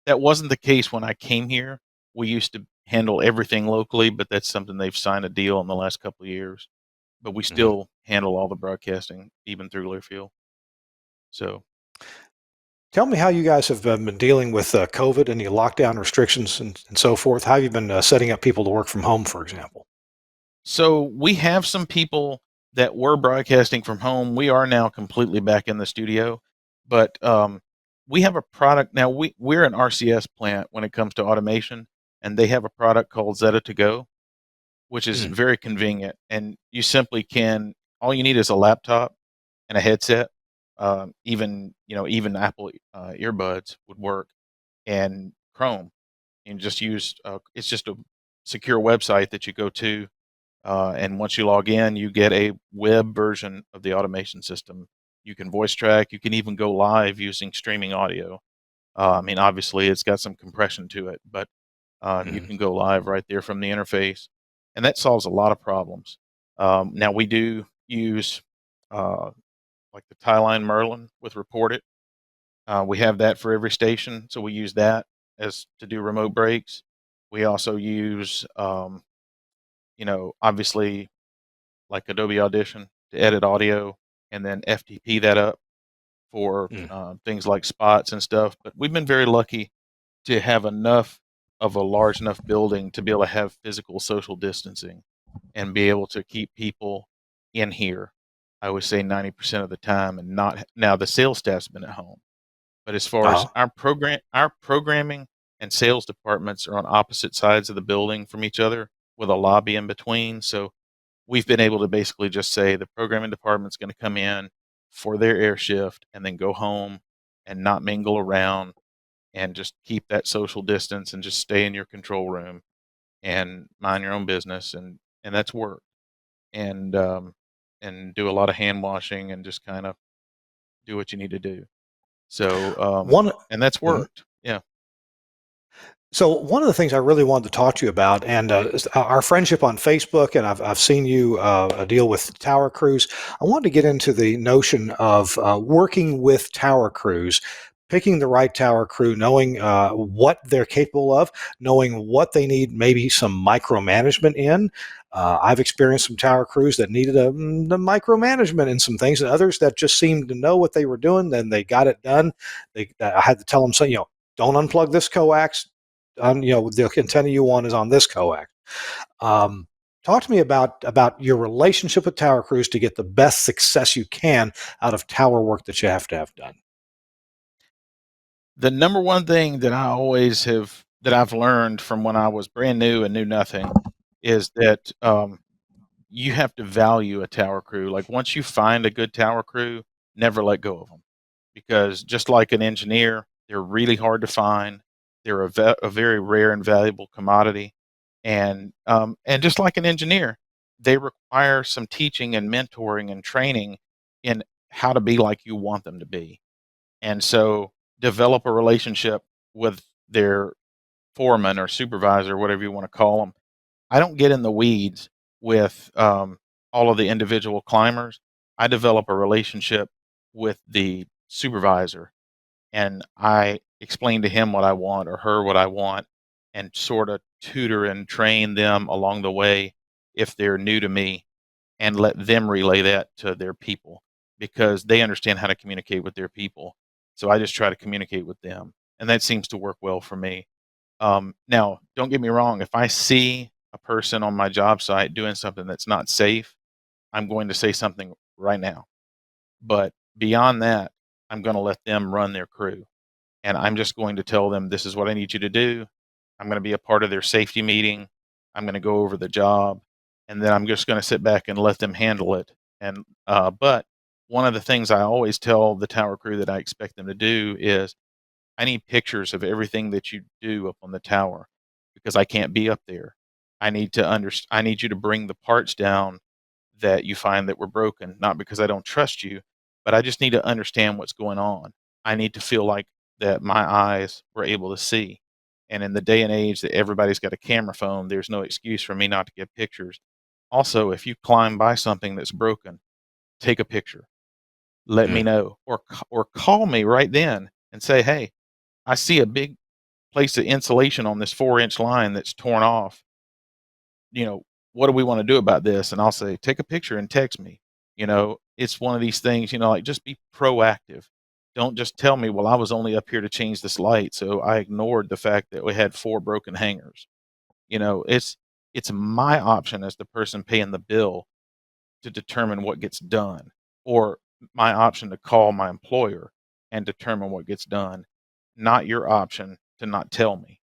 That wasn't the case when I came here. We used to handle everything locally, but that's something they've signed a deal in the last couple of years. But we still handle all the broadcasting, even through Learfield. So, tell me how you guys have been dealing with COVID and the lockdown restrictions and so forth. How have you been setting up people to work from home, for example? So we have some people that were broadcasting from home. We are now completely back in the studio, but we have a product now. We're an RCS plant when it comes to automation, and they have a product called Zeta2Go, which is very convenient. And you simply all you need is a laptop and a headset. Even Apple earbuds would work, and Chrome. You just use it's just a secure website that you go to. And once you log in, you get a web version of the automation system. You can voice track. You can even go live using streaming audio. I mean, obviously, it's got some compression to it, but you can go live right there from the interface. And that solves a lot of problems. Now, we do use like the Tie-Line Merlin with Report It. We have that for every station, so we use that as to do remote breaks. We also use obviously like Adobe Audition to edit audio and then FTP that up for things like spots and stuff. But we've been very lucky to have enough of a large enough building to be able to have physical social distancing and be able to keep people in here. I would say 90% of the time, and not now. The sales staff's been at home, but as far as Uh-huh. our programming and sales departments are on opposite sides of the building from each other with a lobby in between. So we've been able to basically just say the programming department's going to come in for their air shift and then go home and not mingle around and just keep that social distance and just stay in your control room and mind your own business, and that's work. And do a lot of hand washing and just kind of do what you need to do. So One. and that's Mhm. worked. Yeah. So one of the things I really wanted to talk to you about, and is our friendship on Facebook, and I've seen you deal with tower crews. I wanted to get into the notion of working with tower crews, picking the right tower crew, knowing what they're capable of, knowing what they need, maybe some micromanagement in. I've experienced some tower crews that needed the micromanagement in some things, and others that just seemed to know what they were doing. Then they got it done. I had to tell them, so don't unplug this coax, the antenna you want is on this coax. Um, Talk to me about your relationship with tower crews to get the best success you can out of tower work that you have to have done. The number one thing that I've learned from when I was brand new and knew nothing is that you have to value a tower crew. Like once you find a good tower crew, never let go of them, because just like an engineer, they're really hard to find. They're a very rare and valuable commodity, and just like an engineer, they require some teaching and mentoring and training in how to be like you want them to be. And so develop a relationship with their foreman or supervisor, whatever you want to call them. I don't get in the weeds with all of the individual climbers. I develop a relationship with the supervisor, and I explain to him what I want or her what I want, and sort of tutor and train them along the way if they're new to me, and let them relay that to their people, because they understand how to communicate with their people. So I just try to communicate with them, and that seems to work well for me. Now, don't get me wrong. If I see a person on my job site doing something that's not safe, I'm going to say something right now. But beyond that, I'm going to let them run their crew. And I'm just going to tell them, this is what I need you to do. I'm going to be a part of their safety meeting. I'm going to go over the job. And then I'm just going to sit back and let them handle it. But one of the things I always tell the tower crew that I expect them to do is, I need pictures of everything that you do up on the tower, because I can't be up there. I need you to bring the parts down that you find that were broken, not because I don't trust you, but I just need to understand what's going on. I need to feel like that my eyes were able to see. And in the day and age that everybody's got a camera phone, there's no excuse for me not to get pictures. Also, if you climb by something that's broken, take a picture. Let me Mm. know, or call me right then and say, "Hey, I see a big place of insulation on this 4-inch line that's torn off. You know, what do we want to do about this?" And I'll say, take a picture and text me. It's one of these things, like just be proactive. Don't just tell me, well, I was only up here to change this light, so I ignored the fact that we had 4 broken hangers. It's my option as the person paying the bill to determine what gets done, or my option to call my employer and determine what gets done, not your option to not tell me.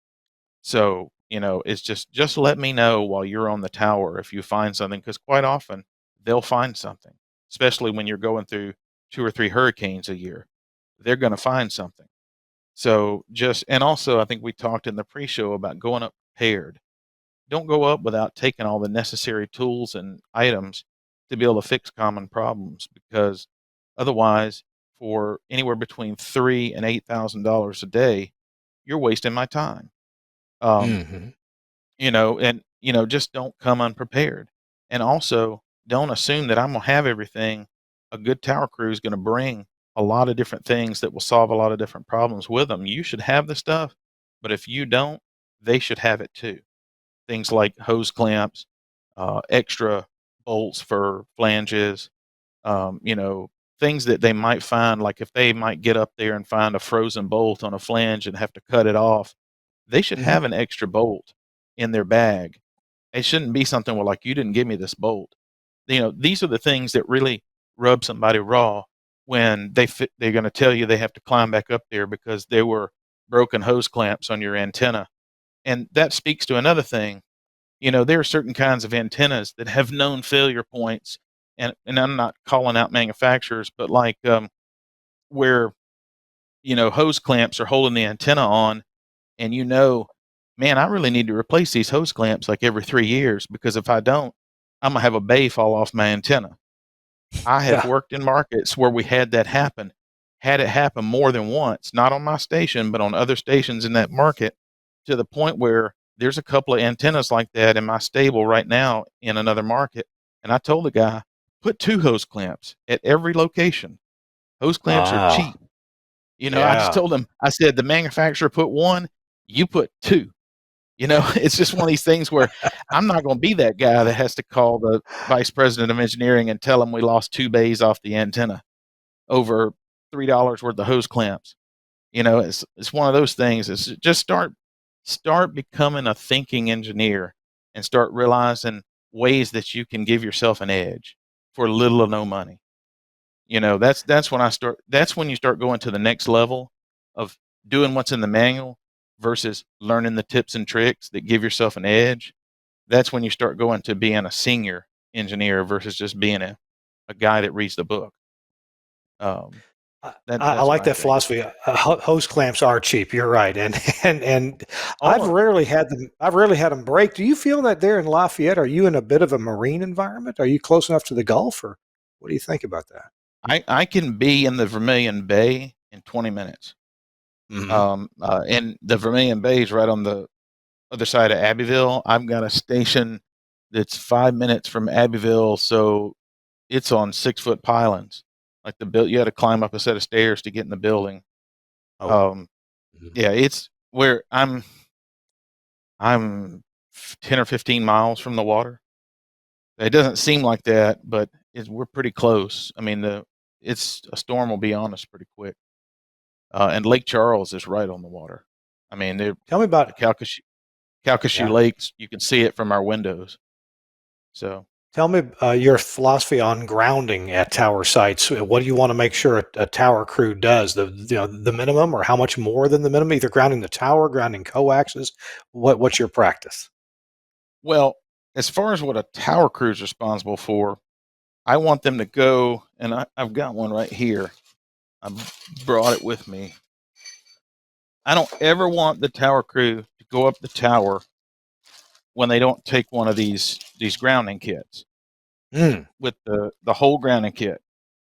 So, it's just let me know while you're on the tower if you find something, because quite often they'll find something, especially when you're going through 2 or 3 hurricanes a year. They're going to find something. So and also, I think we talked in the pre-show about going up prepared. Don't go up without taking all the necessary tools and items to be able to fix common problems, because otherwise, for anywhere between $3,000 and $8,000 a day, you're wasting my time. Um, Hmm. just don't come unprepared. And also, don't assume that I'm going to have everything. A good tower crew is going to bring a lot of different things that will solve a lot of different problems with them. You should have the stuff, but if you don't, they should have it too. Things like hose clamps, extra bolts for flanges, um, you know, things that they might find, like if they might get up there and find a frozen bolt on a flange and have to cut it off, they should Hmm. have an extra bolt in their bag. It shouldn't be something where, like, you didn't give me this bolt. these are the things that really rub somebody raw when they're going to tell you they have to climb back up there because there were broken hose clamps on your antenna. And that speaks to another thing. There are certain kinds of antennas that have known failure points, and I'm not calling out manufacturers, but like where hose clamps are holding the antenna on, and man, I really need to replace these hose clamps like every 3 years, because if I don't, I'm gonna have a bay fall off my antenna. I have Yeah. worked in markets where we had that happen. Had it happen more than once, not on my station, but on other stations in that market, to the point where there's a couple of antennas like that in my stable right now in another market. And I told the guy, put 2 hose clamps at every location. Hose clamps are Ah, cheap. I just yeah. told him, I said, the manufacturer put 1, you put 2. It's just one of these things where I'm not going to be that guy that has to call the vice president of engineering and tell him we lost 2 bays off the antenna over $3 worth of hose clamps. It's one of those things. It's just start becoming a thinking engineer and start realizing ways that you can give yourself an edge for little or no money. That's when that's when you start going to the next level of doing what's in the manual versus learning the tips and tricks that give yourself an edge. That's when you start going to being a senior engineer versus just being a guy that reads the book. I, I That's what like I that think. philosophy. Hose clamps are cheap. You're right, and and I've Oh, rarely had them. I've rarely had them break. Do you feel that there in Lafayette? Are you in a bit of a marine environment? Are you close enough to the Gulf, or what do you think about that? I can be in the Vermilion Bay in 20 minutes. Hmm. And the Vermilion Bay is right on the other side of Abbeville. I've got a station that's 5 minutes from Abbeville, so it's on 6-foot pylons. Like you had to climb up a set of stairs to get in the building. Oh, Um, mhm. yeah, it's where I'm 10 or 15 miles from the water. It doesn't seem like that, but we're pretty close. I mean, it's a storm will be on us pretty quick. And Lake Charles is right on the water. I mean, Tell me about the Calcasieu yeah. Lakes. You can see it from our windows. So, Tell me your philosophy on grounding at tower sites. What do you want to make sure a tower crew does? The minimum, or how much more than the minimum? Either grounding the tower, grounding coaxes. What's your practice? well, as far as what a tower crew is responsible for, I want them to go, and I've got one right here. I brought it with me. I don't ever want the tower crew to go up the tower when they don't take one of these grounding kits Mm, with the whole grounding kit.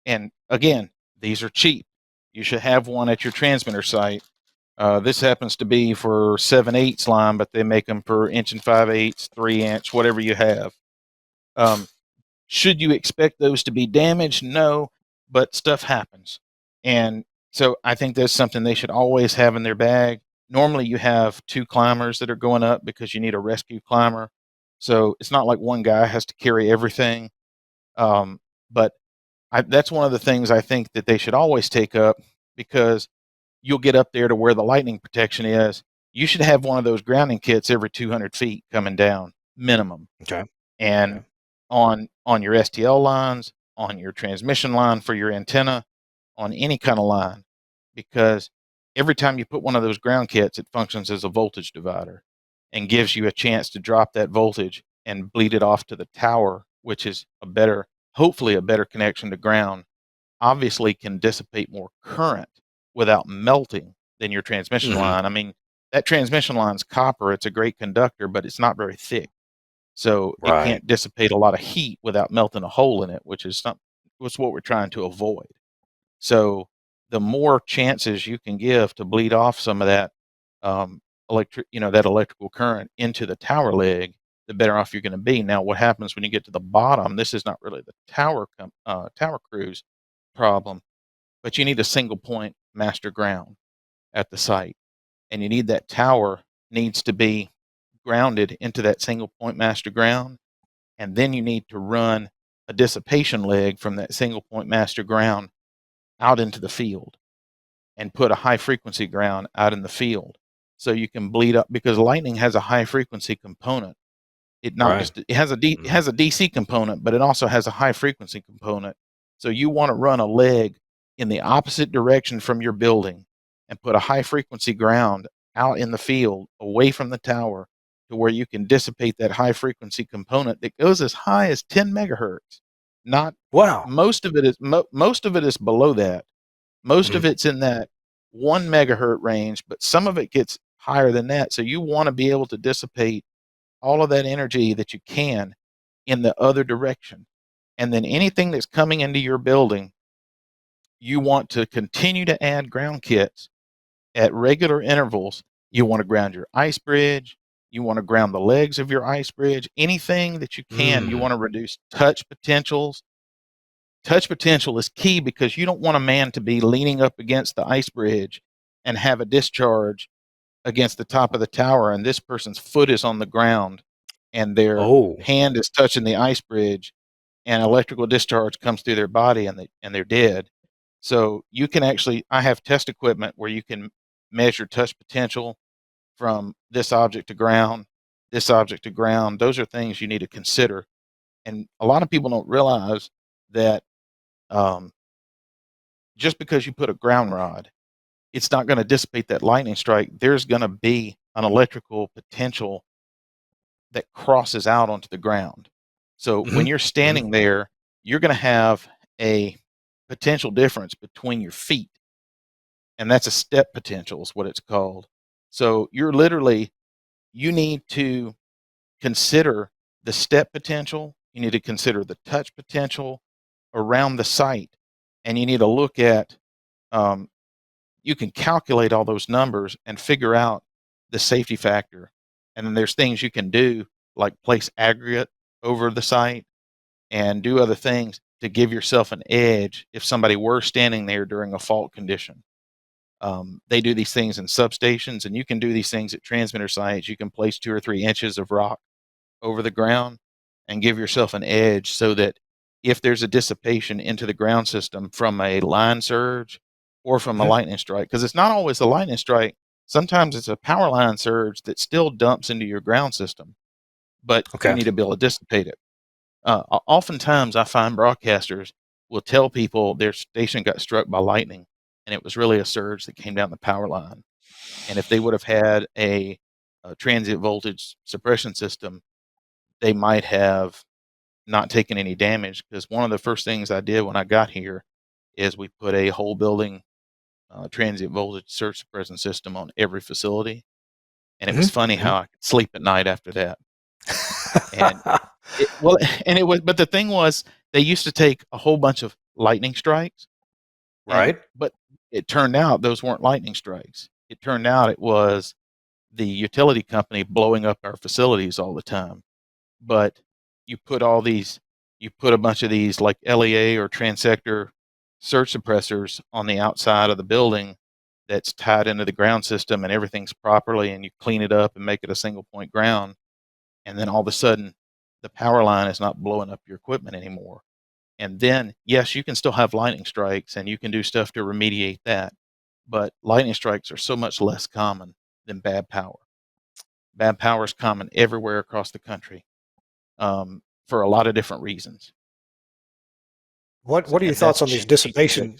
And again, these are cheap. You should have one at your transmitter site. This happens to be for 7/8 line, but they make them for 1 5/8, 3 inch, whatever you have. Um, should you expect those to be damaged? No, but stuff happens. And so I think that's something they should always have in their bag. Normally, you have 2 climbers that are going up because you need a rescue climber. So it's not like one guy has to carry everything. But that's one of the things I think that they should always take up, because you'll get up there to where the lightning protection is. You should have one of those grounding kits every 200 feet coming down minimum. okay. And Okay. on your STL lines, on your transmission line for your antenna, on any kind of line, because every time you put one of those ground kits, it functions as a voltage divider and gives you a chance to drop that voltage and bleed it off to the tower, which is hopefully a better connection to ground. Obviously can dissipate more current without melting than your transmission Hmm. line. I mean, that transmission line's copper. It's a great conductor, but it's not very thick. So it Right. can't dissipate a lot of heat without melting a hole in it, which what we're trying to avoid. So the more chances you can give to bleed off some of that that electrical current into the tower leg, the better off you're going to be. Now, what happens when you get to the bottom? This is not really the tower crew's problem, but you need a single point master ground at the site, and you need that tower needs to be grounded into that single point master ground, and then you need to run a dissipation leg from that single point master ground out into the field and put a high frequency ground out in the field so you can bleed up, because lightning has a high frequency component It not just it has a it has a DC component, but it also has a high frequency component. So you want to run a leg in the opposite direction from your building and put a high frequency ground out in the field away from the tower to where you can dissipate that high frequency component that goes as high as 10 megahertz. Not Wow. most of it is most of it is below that. Most of it's in that 1 megahertz range, but some of it gets higher than that. So you want to be able to dissipate all of that energy that you can in the other direction. And then anything that's coming into your building, you want to continue to add ground kits at regular intervals. You want to ground your ice bridge. You want to ground the legs of your ice bridge. Anything that you can, you want to reduce touch potentials. Touch potential is key because you don't want a man to be leaning up against the ice bridge and have a discharge against the top of the tower, and this person's foot is on the ground and their hand is touching the ice bridge, and electrical discharge comes through their body and they're dead. So you can actually, I have test equipment where you can measure touch potential from this object to ground, this object to ground. Those are things you need to consider. And a lot of people don't realize that just because you put a ground rod, it's not going to dissipate that lightning strike. There's going to be an electrical potential that crosses out onto the ground. So when you're standing there, you're going to have a potential difference between your feet. And that's a step potential is what it's called. So you're literally, you need to consider the step potential. You need to consider the touch potential around the site. And you need to look at, you can calculate all those numbers and figure out the safety factor. And then there's things you can do, like place aggregate over the site and do other things to give yourself an edge if somebody were standing there during a fault condition. They do these things in substations, and you can do these things at transmitter sites. You can place 2 or 3 inches of rock over the ground and give yourself an edge so that if there's a dissipation into the ground system from a line surge or from a lightning strike, because it's not always a lightning strike, sometimes it's a power line surge that still dumps into your ground system, but you need to be able to dissipate it. Oftentimes I find broadcasters will tell people their station got struck by lightning and it was really a surge that came down the power line. And if they would have had a transient voltage suppression system, they might have not taken any damage, because one of the first things I did when I got here is we put a whole building transient voltage surge suppression system on every facility. And it was funny how I could sleep at night after that. And but the thing was, they used to take a whole bunch of lightning strikes. But it turned out those weren't lightning strikes. It turned out it was the utility company blowing up our facilities all the time. But you put a bunch of these like LEA or transector surge suppressors on the outside of the building that's tied into the ground system, and everything's properly, and you clean it up and make it a single point ground. And then all of a sudden the power line is not blowing up your equipment anymore. And then, yes, you can still have lightning strikes and you can do stuff to remediate that. But lightning strikes are so much less common than bad power. Bad power is common everywhere across the country for a lot of different reasons. What are your thoughts on these dissipation?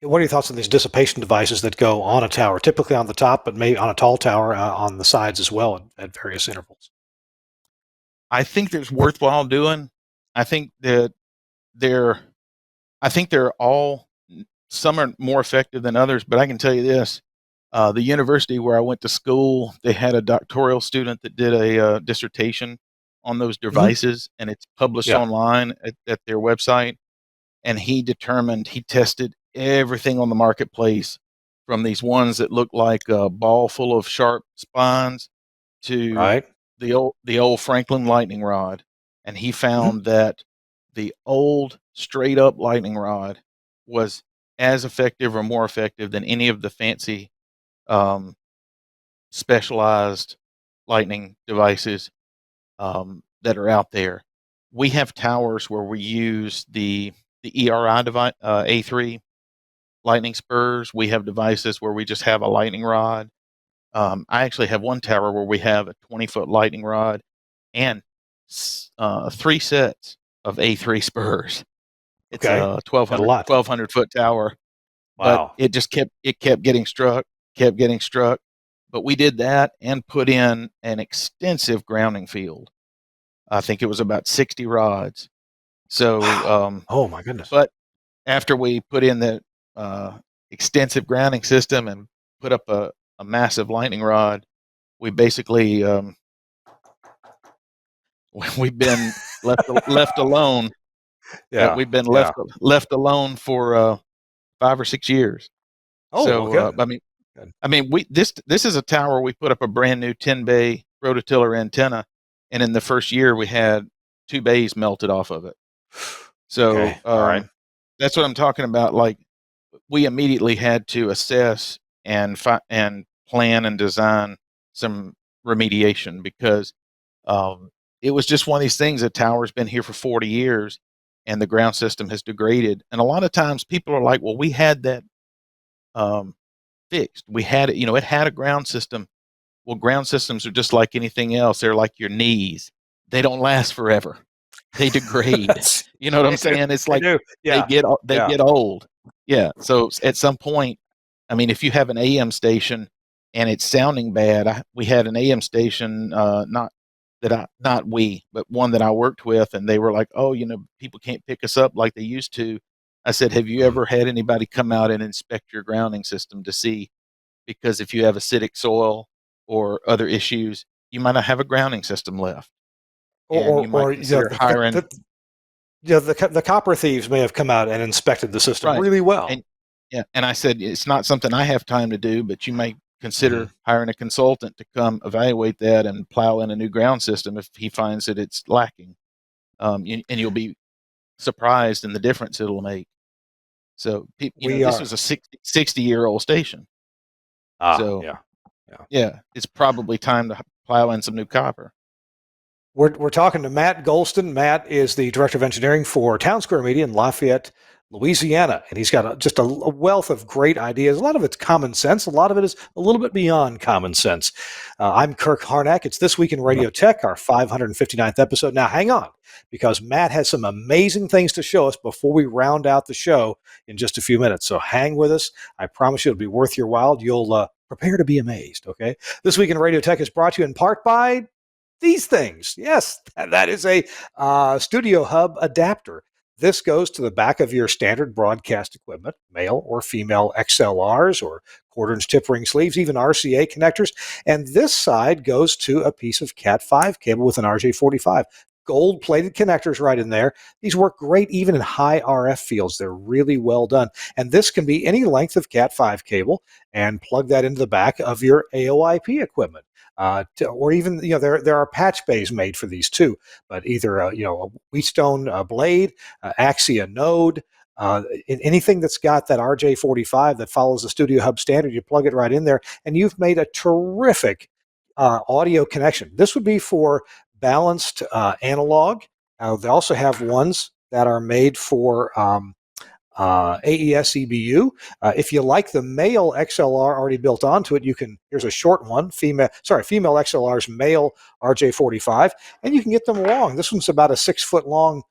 What are your thoughts on these dissipation devices that go on a tower, typically on the top, but maybe on a tall tower on the sides as well at various intervals? I think there's worthwhile doing. I think that they're all, some are more effective than others, but I can tell you this. The university where I went to school, they had a doctoral student that did a dissertation on those devices, and it's published online at their website. And he tested everything on the marketplace, from these ones that look like a ball full of sharp spines to the old Franklin lightning rod. And he found that the old straight up lightning rod was as effective or more effective than any of the fancy specialized lightning devices that are out there. We have towers where we use the ERI device, A3 lightning spurs. We have devices where we just have a lightning rod. I actually have one tower where we have a 20-foot lightning rod and 3 sets of A3 spurs. It's Okay. a Got a lot. 1,200-foot tower, but Wow. it just kept getting struck, kept getting struck. But we did that and put in an extensive grounding field. I think it was about 60 rods. So, Wow. Oh my goodness. but after we put in the extensive grounding system and put up a massive lightning rod, we basically we've been left alone. Yeah. We've been Yeah. left alone for 5 or 6 years. Oh, well, So good. Good. we this is a tower. We put up a brand new 10-bay rototiller antenna, and in the first year we had 2 bays melted off of it. So Okay. All right. that's what I'm talking about. Like, we immediately had to assess and plan and design some remediation, because it was just one of these things. The tower's been here for 40 years, and the ground system has degraded. And a lot of times people are like, "Well, we had that fixed. We had it. It had a ground system." Well, ground systems are just like anything else. They're like your knees. They don't last forever. They degrade. You know what I'm They do. saying? It's They like do. Yeah. they Yeah. get old. Yeah. So at some point, I mean, if you have an AM station and it's sounding bad, we had an AM station, not we, but one that I worked with, and they were like, "Oh, people can't pick us up like they used to." I said, "Have you Mhm. ever had anybody come out and inspect your grounding system to see? Because if you have acidic soil or other issues, you might not have a grounding system left, and you might Or consider hiring." the copper thieves may have come out and inspected the system Right. really well. And yeah, and I said, "It's not something I have time to do, but you may Mhm. consider hiring a consultant to come evaluate that and plow in a new ground system if he finds that it's lacking." And you'll be surprised in the difference it'll make. So, We this are. was a 60-year-old station. So, Yeah. Yeah. yeah, it's probably time to plow in some new copper. We're talking to Matt Gholston. Matt is the director of engineering for Town Square Media in Lafayette, Louisiana, and he's got just a wealth of great ideas. A lot of it's common sense. A lot of it is a little bit beyond common sense. I'm Kirk Harnack. It's This Week in Radio Tech, our 559th episode. Now, hang on, because Matt has some amazing things to show us before we round out the show in just a few minutes. So hang with us. I promise you it'll be worth your while. You'll prepare to be amazed, okay? This Week in Radio Tech is brought to you in part by these things. Yes, that is a Studio Hub adapter. This goes to the back of your standard broadcast equipment, male or female XLRs or quarter-inch tip ring sleeves, even RCA connectors. And this side goes to a piece of Cat5 cable with an RJ45. Gold-plated connectors right in there. These work great even in high RF fields. They're really well done. And this can be any length of Cat5 cable, and plug that into the back of your AoIP equipment. Or even, there are patch bays made for these too, but either a Wheatstone blade, Axia node, anything that's got that RJ45 that follows the Studio Hub standard, you plug it right in there, and you've made a terrific audio connection. This would be for balanced analog. They also have ones that are made for AES EBU. If you like the male XLR already built onto it, here's a short one, female XLR's male RJ45, and you can get them long. This one's about a 6-foot long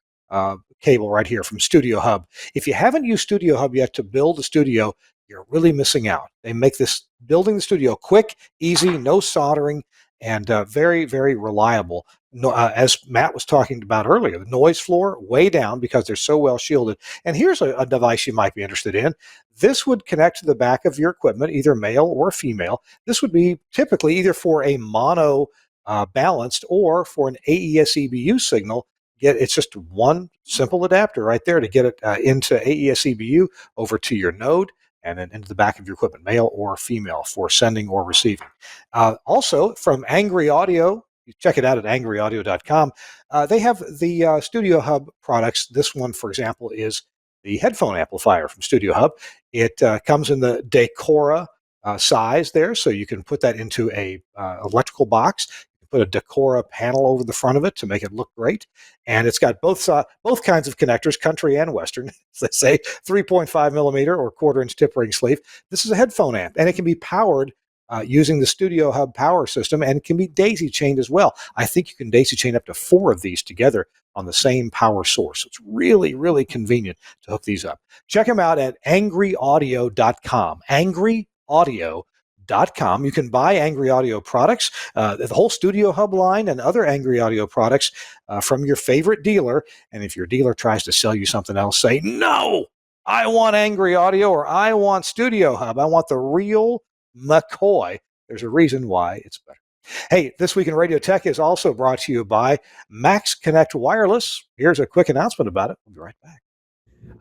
cable right here from Studio Hub. If you haven't used Studio Hub yet to build a studio, you're really missing out. They make this building the studio quick, easy, no soldering, and very, very reliable. No, as Matt was talking about earlier, the noise floor way down because they're so well shielded. And here's a device you might be interested in. This would connect to the back of your equipment, either male or female. This would be typically either for a mono balanced or for an AES EBU signal. It's just one simple adapter right there to get it into AES EBU over to your node and then into the back of your equipment, male or female, for sending or receiving. Also, from Angry Audio, you check it out at angryaudio.com. They have the Studio Hub products. This one, for example, is the headphone amplifier from Studio Hub. It comes in the Decora size there, so you can put that into a electrical box. You can put a Decora panel over the front of it to make it look great. And it's got both kinds of connectors, country and western, as they say, 3.5 millimeter or quarter-inch tip ring sleeve. This is a headphone amp, and it can be powered using the Studio Hub power system, and can be daisy chained as well. I think you can daisy chain up to 4 of these together on the same power source. It's really, really convenient to hook these up. Check them out at angryaudio.com. Angryaudio.com. You can buy Angry Audio products, the whole Studio Hub line and other Angry Audio products from your favorite dealer. And if your dealer tries to sell you something else, say, no, I want Angry Audio, or I want Studio Hub. I want the real McCoy. There's a reason why it's better. Hey, This Week in Radio Tech is also brought to you by Max Connect Wireless. Here's a quick announcement about it. We'll be right back.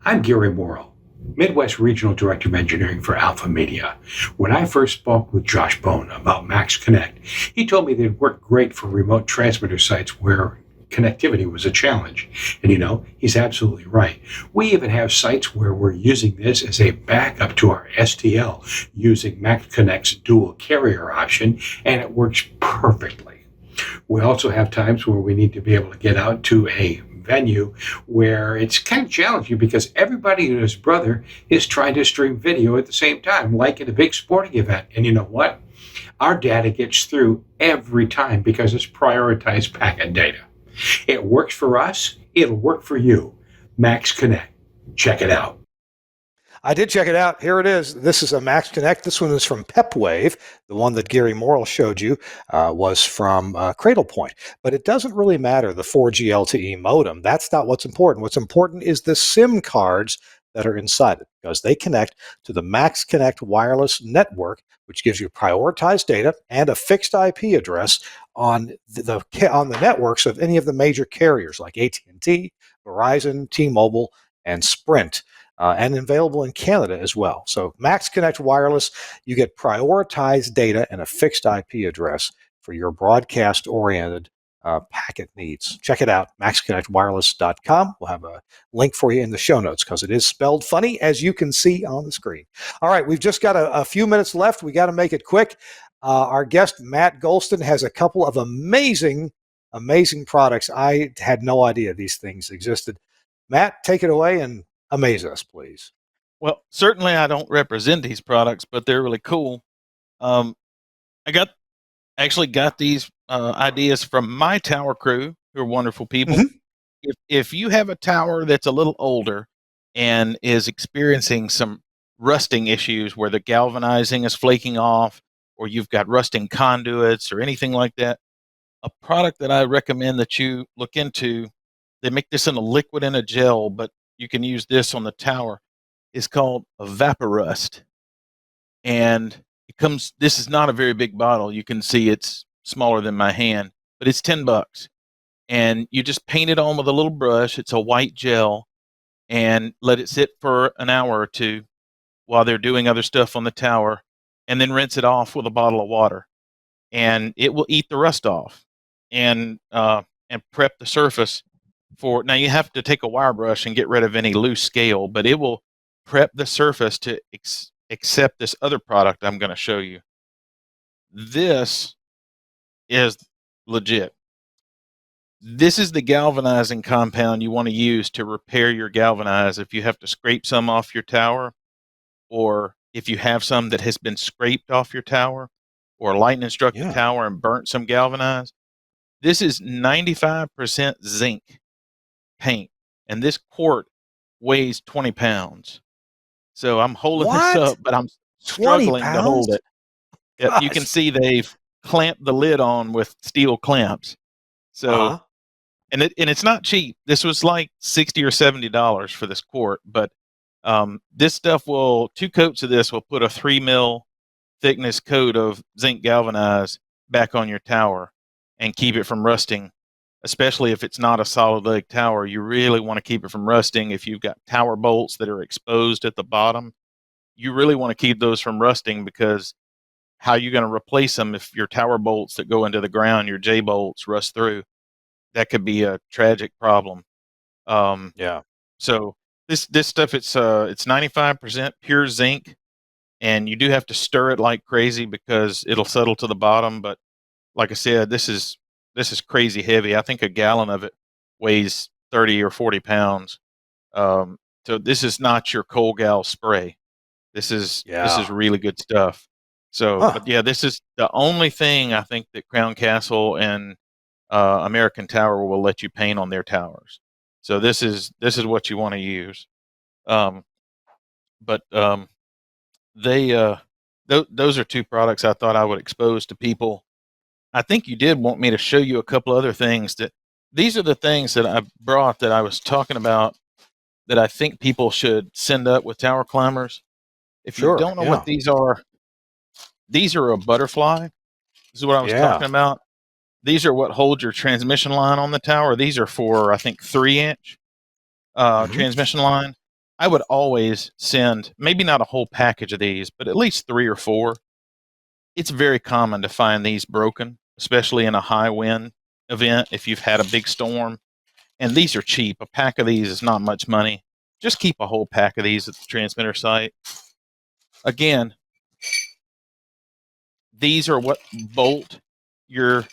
I'm Gary Morrill, Midwest Regional Director of Engineering for Alpha Media. When I first spoke with Josh Bone about Max Connect, he told me they'd work great for remote transmitter sites where connectivity was a challenge. And he's absolutely right. We even have sites where we're using this as a backup to our STL using Max Connect's dual carrier option, and it works perfectly. We also have times where we need to be able to get out to a venue where it's kind of challenging because everybody and his brother is trying to stream video at the same time, like at a big sporting event. And you know what? Our data gets through every time because it's prioritized packet data. It works for us. It'll work for you. Max Connect. Check it out. I did check it out. Here it is. This is a Max Connect. This one is from PepWave. The one that Gary Morrill showed you was from Cradlepoint. But it doesn't really matter, the 4G LTE modem. That's not what's important. What's important is the SIM cards that are inside it, because they connect to the Max Connect wireless network, which gives you prioritized data and a fixed IP address on the networks of any of the major carriers like AT&T, Verizon, T-Mobile, and Sprint. And available in Canada as well. So Max Connect Wireless, you get prioritized data and a fixed IP address for your broadcast-oriented packet needs. Check it out, maxconnectwireless.com. We'll have a link for you in the show notes because it is spelled funny, as you can see on the screen. All right, we've just got a few minutes left. We got to make it quick. Our guest, Matt Gholston, has a couple of amazing products. I had no idea these things existed. Matt, take it away and amaze us, please. Well, certainly I don't represent these products, but they're really cool. I actually got these ideas from my tower crew, who are wonderful people. Mm-hmm. If you have a tower that's a little older and is experiencing some rusting issues where the galvanizing is flaking off, or you've got rusting conduits or anything like that, a product that I recommend that you look into, they make this in a liquid and a gel, but you can use this on the tower, is called Evapo-Rust. And this is not a very big bottle. You can see it's smaller than my hand, but it's $10. And you just paint it on with a little brush. It's a white gel, and let it sit for an hour or two while they're doing other stuff on the tower, and then rinse it off with a bottle of water. And it will eat the rust off and prep the surface. Now you have to take a wire brush and get rid of any loose scale, but it will prep the surface to accept this other product I'm going to show you. This is legit. This is the galvanizing compound you want to use to repair your galvanize. If you have to scrape some off your tower, or if you have some that has been scraped off your tower, or lightning struck the tower and burnt some galvanize, this is 95% zinc paint, and this quart weighs 20 pounds. So I'm holding this up, but I'm struggling to hold it. Yep, you can see they've clamped the lid on with steel clamps. So, and it's not cheap. This was like $60 or $70 for this quart, but this stuff 2 coats of this will put a 3 mil thickness coat of zinc galvanize back on your tower and keep it from rusting. Especially if it's not a solid leg tower, you really want to keep it from rusting. If you've got tower bolts that are exposed at the bottom, you really want to keep those from rusting, because how are you going to replace them if your tower bolts that go into the ground, your J bolts, rust through? That could be a tragic problem. So this stuff, it's 95% pure zinc, and you do have to stir it like crazy because it'll settle to the bottom. But like I said, this is crazy heavy. I think a gallon of it weighs 30 or 40 pounds. So this is not your Coaxial spray. This is really good stuff. So, Huh. but yeah, this is the only thing I think that Crown Castle and American Tower will let you paint on their towers. So this is what you want to use. Um, but they those are two products I thought I would expose to people. I think you did want me to show you a couple other things that these are the things that I brought that I was talking about that I think people should send up with tower climbers. If you Sure. don't know Yeah. what these are a butterfly. This is what I was Yeah. talking about. These are what holds your transmission line on the tower. These are for, I think, 3-inch Hmm. transmission line. I would always send maybe not a whole package of these, but at least 3 or 4. It's very common to find these broken, especially in a high wind event if you've had a big storm. And these are cheap. A pack of these is not much money. Just keep a whole pack of these at the transmitter site. Again, these are what bolt your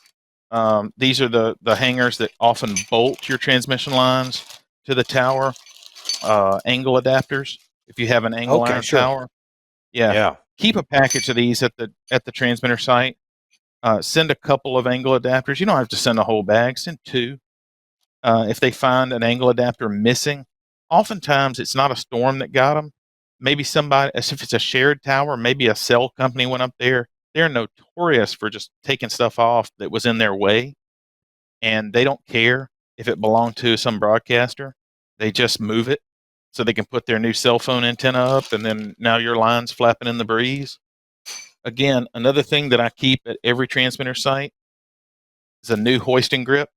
these are the hangers that often bolt your transmission lines to the tower. Angle adapters. If you have an angle Okay. iron Sure. tower, yeah, Yeah. keep a package of these at the transmitter site. Send a couple of angle adapters. You don't have to send a whole bag. Send 2. If they find an angle adapter missing, oftentimes it's not a storm that got them. Maybe somebody, as if it's a shared tower, maybe a cell company went up there. They're notorious for just taking stuff off that was in their way, and they don't care if it belonged to some broadcaster. They just move it so they can put their new cell phone antenna up, and then now your line's flapping in the breeze. Again, another thing that I keep at every transmitter site is a new hoisting grip.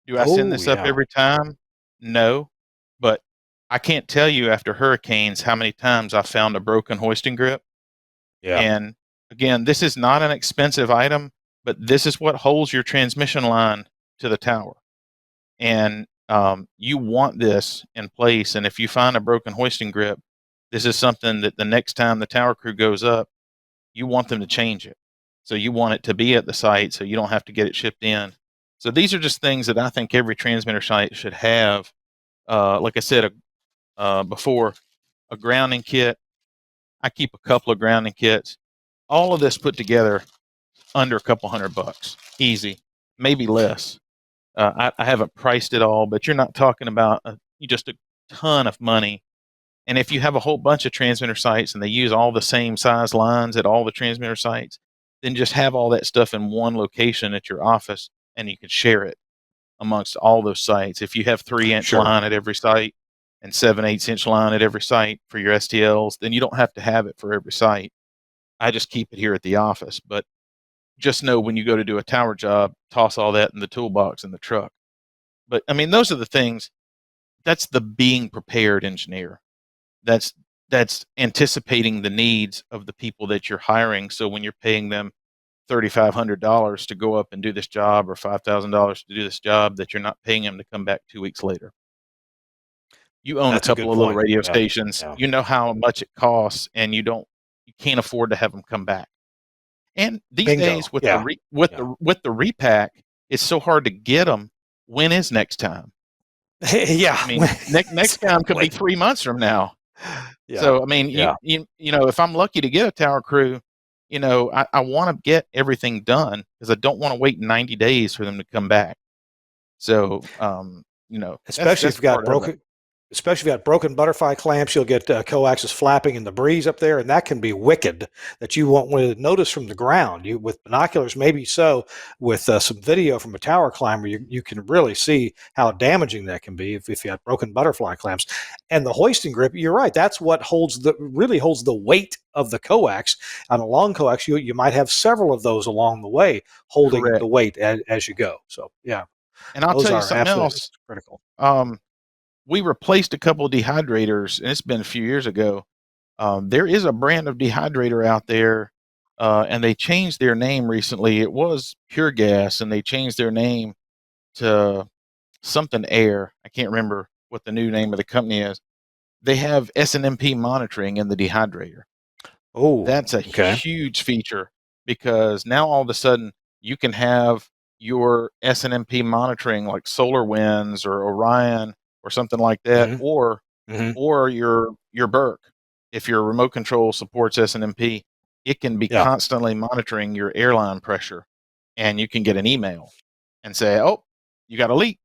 Do I send Oh, this up yeah. every time? No, but I can't tell you after hurricanes how many times I found a broken hoisting grip. Yeah. And again, this is not an expensive item, but this is what holds your transmission line to the tower. And you want this in place. And if you find a broken hoisting grip, this is something that the next time the tower crew goes up, you want them to change it. So you want it to be at the site so you don't have to get it shipped in. So these are just things that I think every transmitter site should have. Like I said before, a grounding kit. I keep a couple of grounding kits. All of this put together under a couple $100, easy, maybe less. I haven't priced it all, but you're not talking about just a ton of money. And if you have a whole bunch of transmitter sites and they use all the same size lines at all the transmitter sites, then just have all that stuff in one location at your office and you can share it amongst all those sites. If you have 3-inch Sure. line at every site and 7/8 inch line at every site for your STLs, then you don't have to have it for every site. I just keep it here at the office. But just know when you go to do a tower job, toss all that in the toolbox in the truck. But I mean, those are the things. That's the being prepared engineer. That's that's anticipating the needs of the people that you're hiring. So when you're paying them $3,500 to go up and do this job or $5,000 to do this job, that you're not paying them to come back 2 weeks later. You own a That's a couple good of little point. radio Yeah. stations. Yeah. You know how much it costs, and you can't afford to have them come back. And these Bingo. days with Yeah. Yeah. the repack, it's so hard to get them. When is next time? Yeah. I mean, next time could be Exactly. 3 months from now. Yeah. So I mean, Yeah. you know, if I'm lucky to get a tower crew, you know, I want to get everything done because I don't want to wait 90 days for them to come back. So you know, Especially if that's you've got part of it. broken, especially if you've got broken butterfly clamps, you'll get coaxes flapping in the breeze up there, and that can be wicked. That you won't want to notice from the ground. You with binoculars, maybe so. With some video from a tower climber, you can really see how damaging that can be if you have broken butterfly clamps. And the hoisting grip, you're right. That's what really holds the weight of the coax. On a long coax, you might have several of those along the way holding the Correct. weight as you go. So yeah, And I'll those tell you are something absolutely else. critical. Um, we replaced a couple of dehydrators, and it's been a few years ago. There is a brand of dehydrator out there, and they changed their name recently. It was Pure Gas, and they changed their name to something Air. I can't remember what the new name of the company is. They have SNMP monitoring in the dehydrator. Oh, That's a okay. huge feature because now all of a sudden you can have your SNMP monitoring like Solar Winds or Orion or something like that, Hmm. Hmm. or your Burke if your remote control supports SNMP. it can be Yeah. constantly monitoring your airline pressure, and you can get an email and say, "Oh, you got a leak,"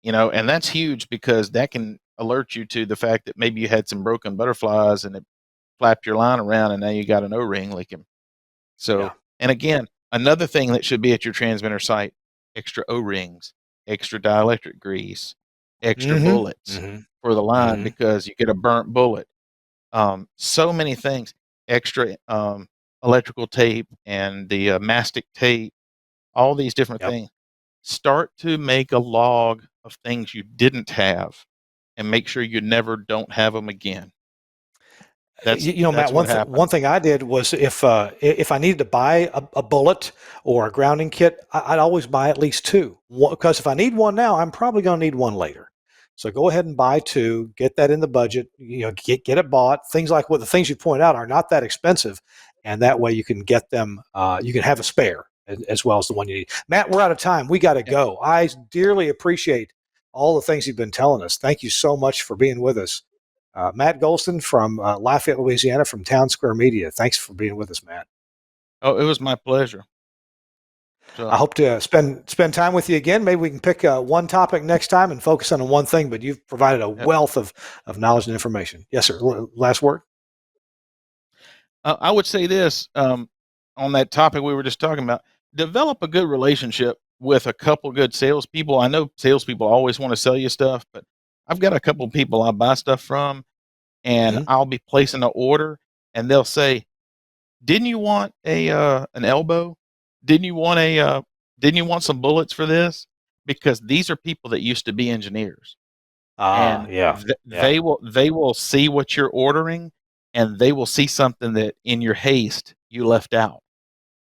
and that's huge because that can alert you to the fact that maybe you had some broken butterflies and it flapped your line around, and now you got an O-ring leaking. So, Yeah. and again, another thing that should be at your transmitter site: extra O-rings, extra dielectric grease, extra Mm-hmm. bullets Mm-hmm. for the line Mm-hmm. because you get a burnt bullet. So many things, extra electrical tape and the mastic tape, all these different Yep. things. Start to make a log of things you didn't have and make sure you never don't have them again. That's Matt, what one happened. thing I did was if I needed to buy a bullet or a grounding kit, I'd always buy at least two, because if I need one now, I'm probably going to need one later. So go ahead and buy two, get that in the budget, get it bought. Things like what the things you point out are not that expensive, and that way you can get them. You can have a spare as well as the one you need. Matt, we're out of time. We got to Yeah. go. I dearly appreciate all the things you've been telling us. Thank you so much for being with us. Matt Gholston from Lafayette, Louisiana, from Town Square Media. Thanks for being with us, Matt. Oh, it was my pleasure. I So, hope to spend time with you again. Maybe we can pick one topic next time and focus on one thing, but you've provided a yep. wealth of knowledge and information. Yes, sir. Last word? I would say this on that topic we were just talking about: develop a good relationship with a couple good salespeople. I know salespeople always want to sell you stuff, but I've got a couple of people I buy stuff from, and Mm-hmm. I'll be placing an order, and they'll say, "Didn't you want an elbow? Didn't you want didn't you want some bullets for this?" Because these are people that used to be engineers, and Yeah. Yeah. they will see what you're ordering, and they will see something that in your haste you left out.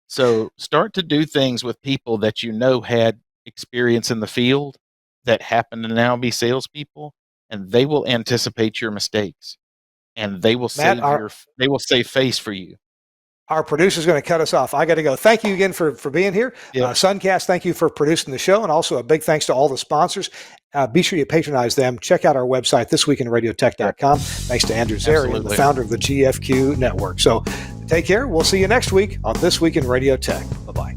So start to do things with people that had experience in the field that happen to now be salespeople, and they will anticipate your mistakes, and Matt, they will save face for you. our producer's going to cut us off. I got to go. Thank you again for being here. Yep. Suncast, thank you for producing the show. And also a big thanks to all the sponsors. Be sure you patronize them. Check out our website, thisweekinradiotech.com. Thanks to Andrew Zarian, the Absolutely. founder of the GFQ network. So take care. We'll see you next week on This Week in Radio Tech. Bye-bye.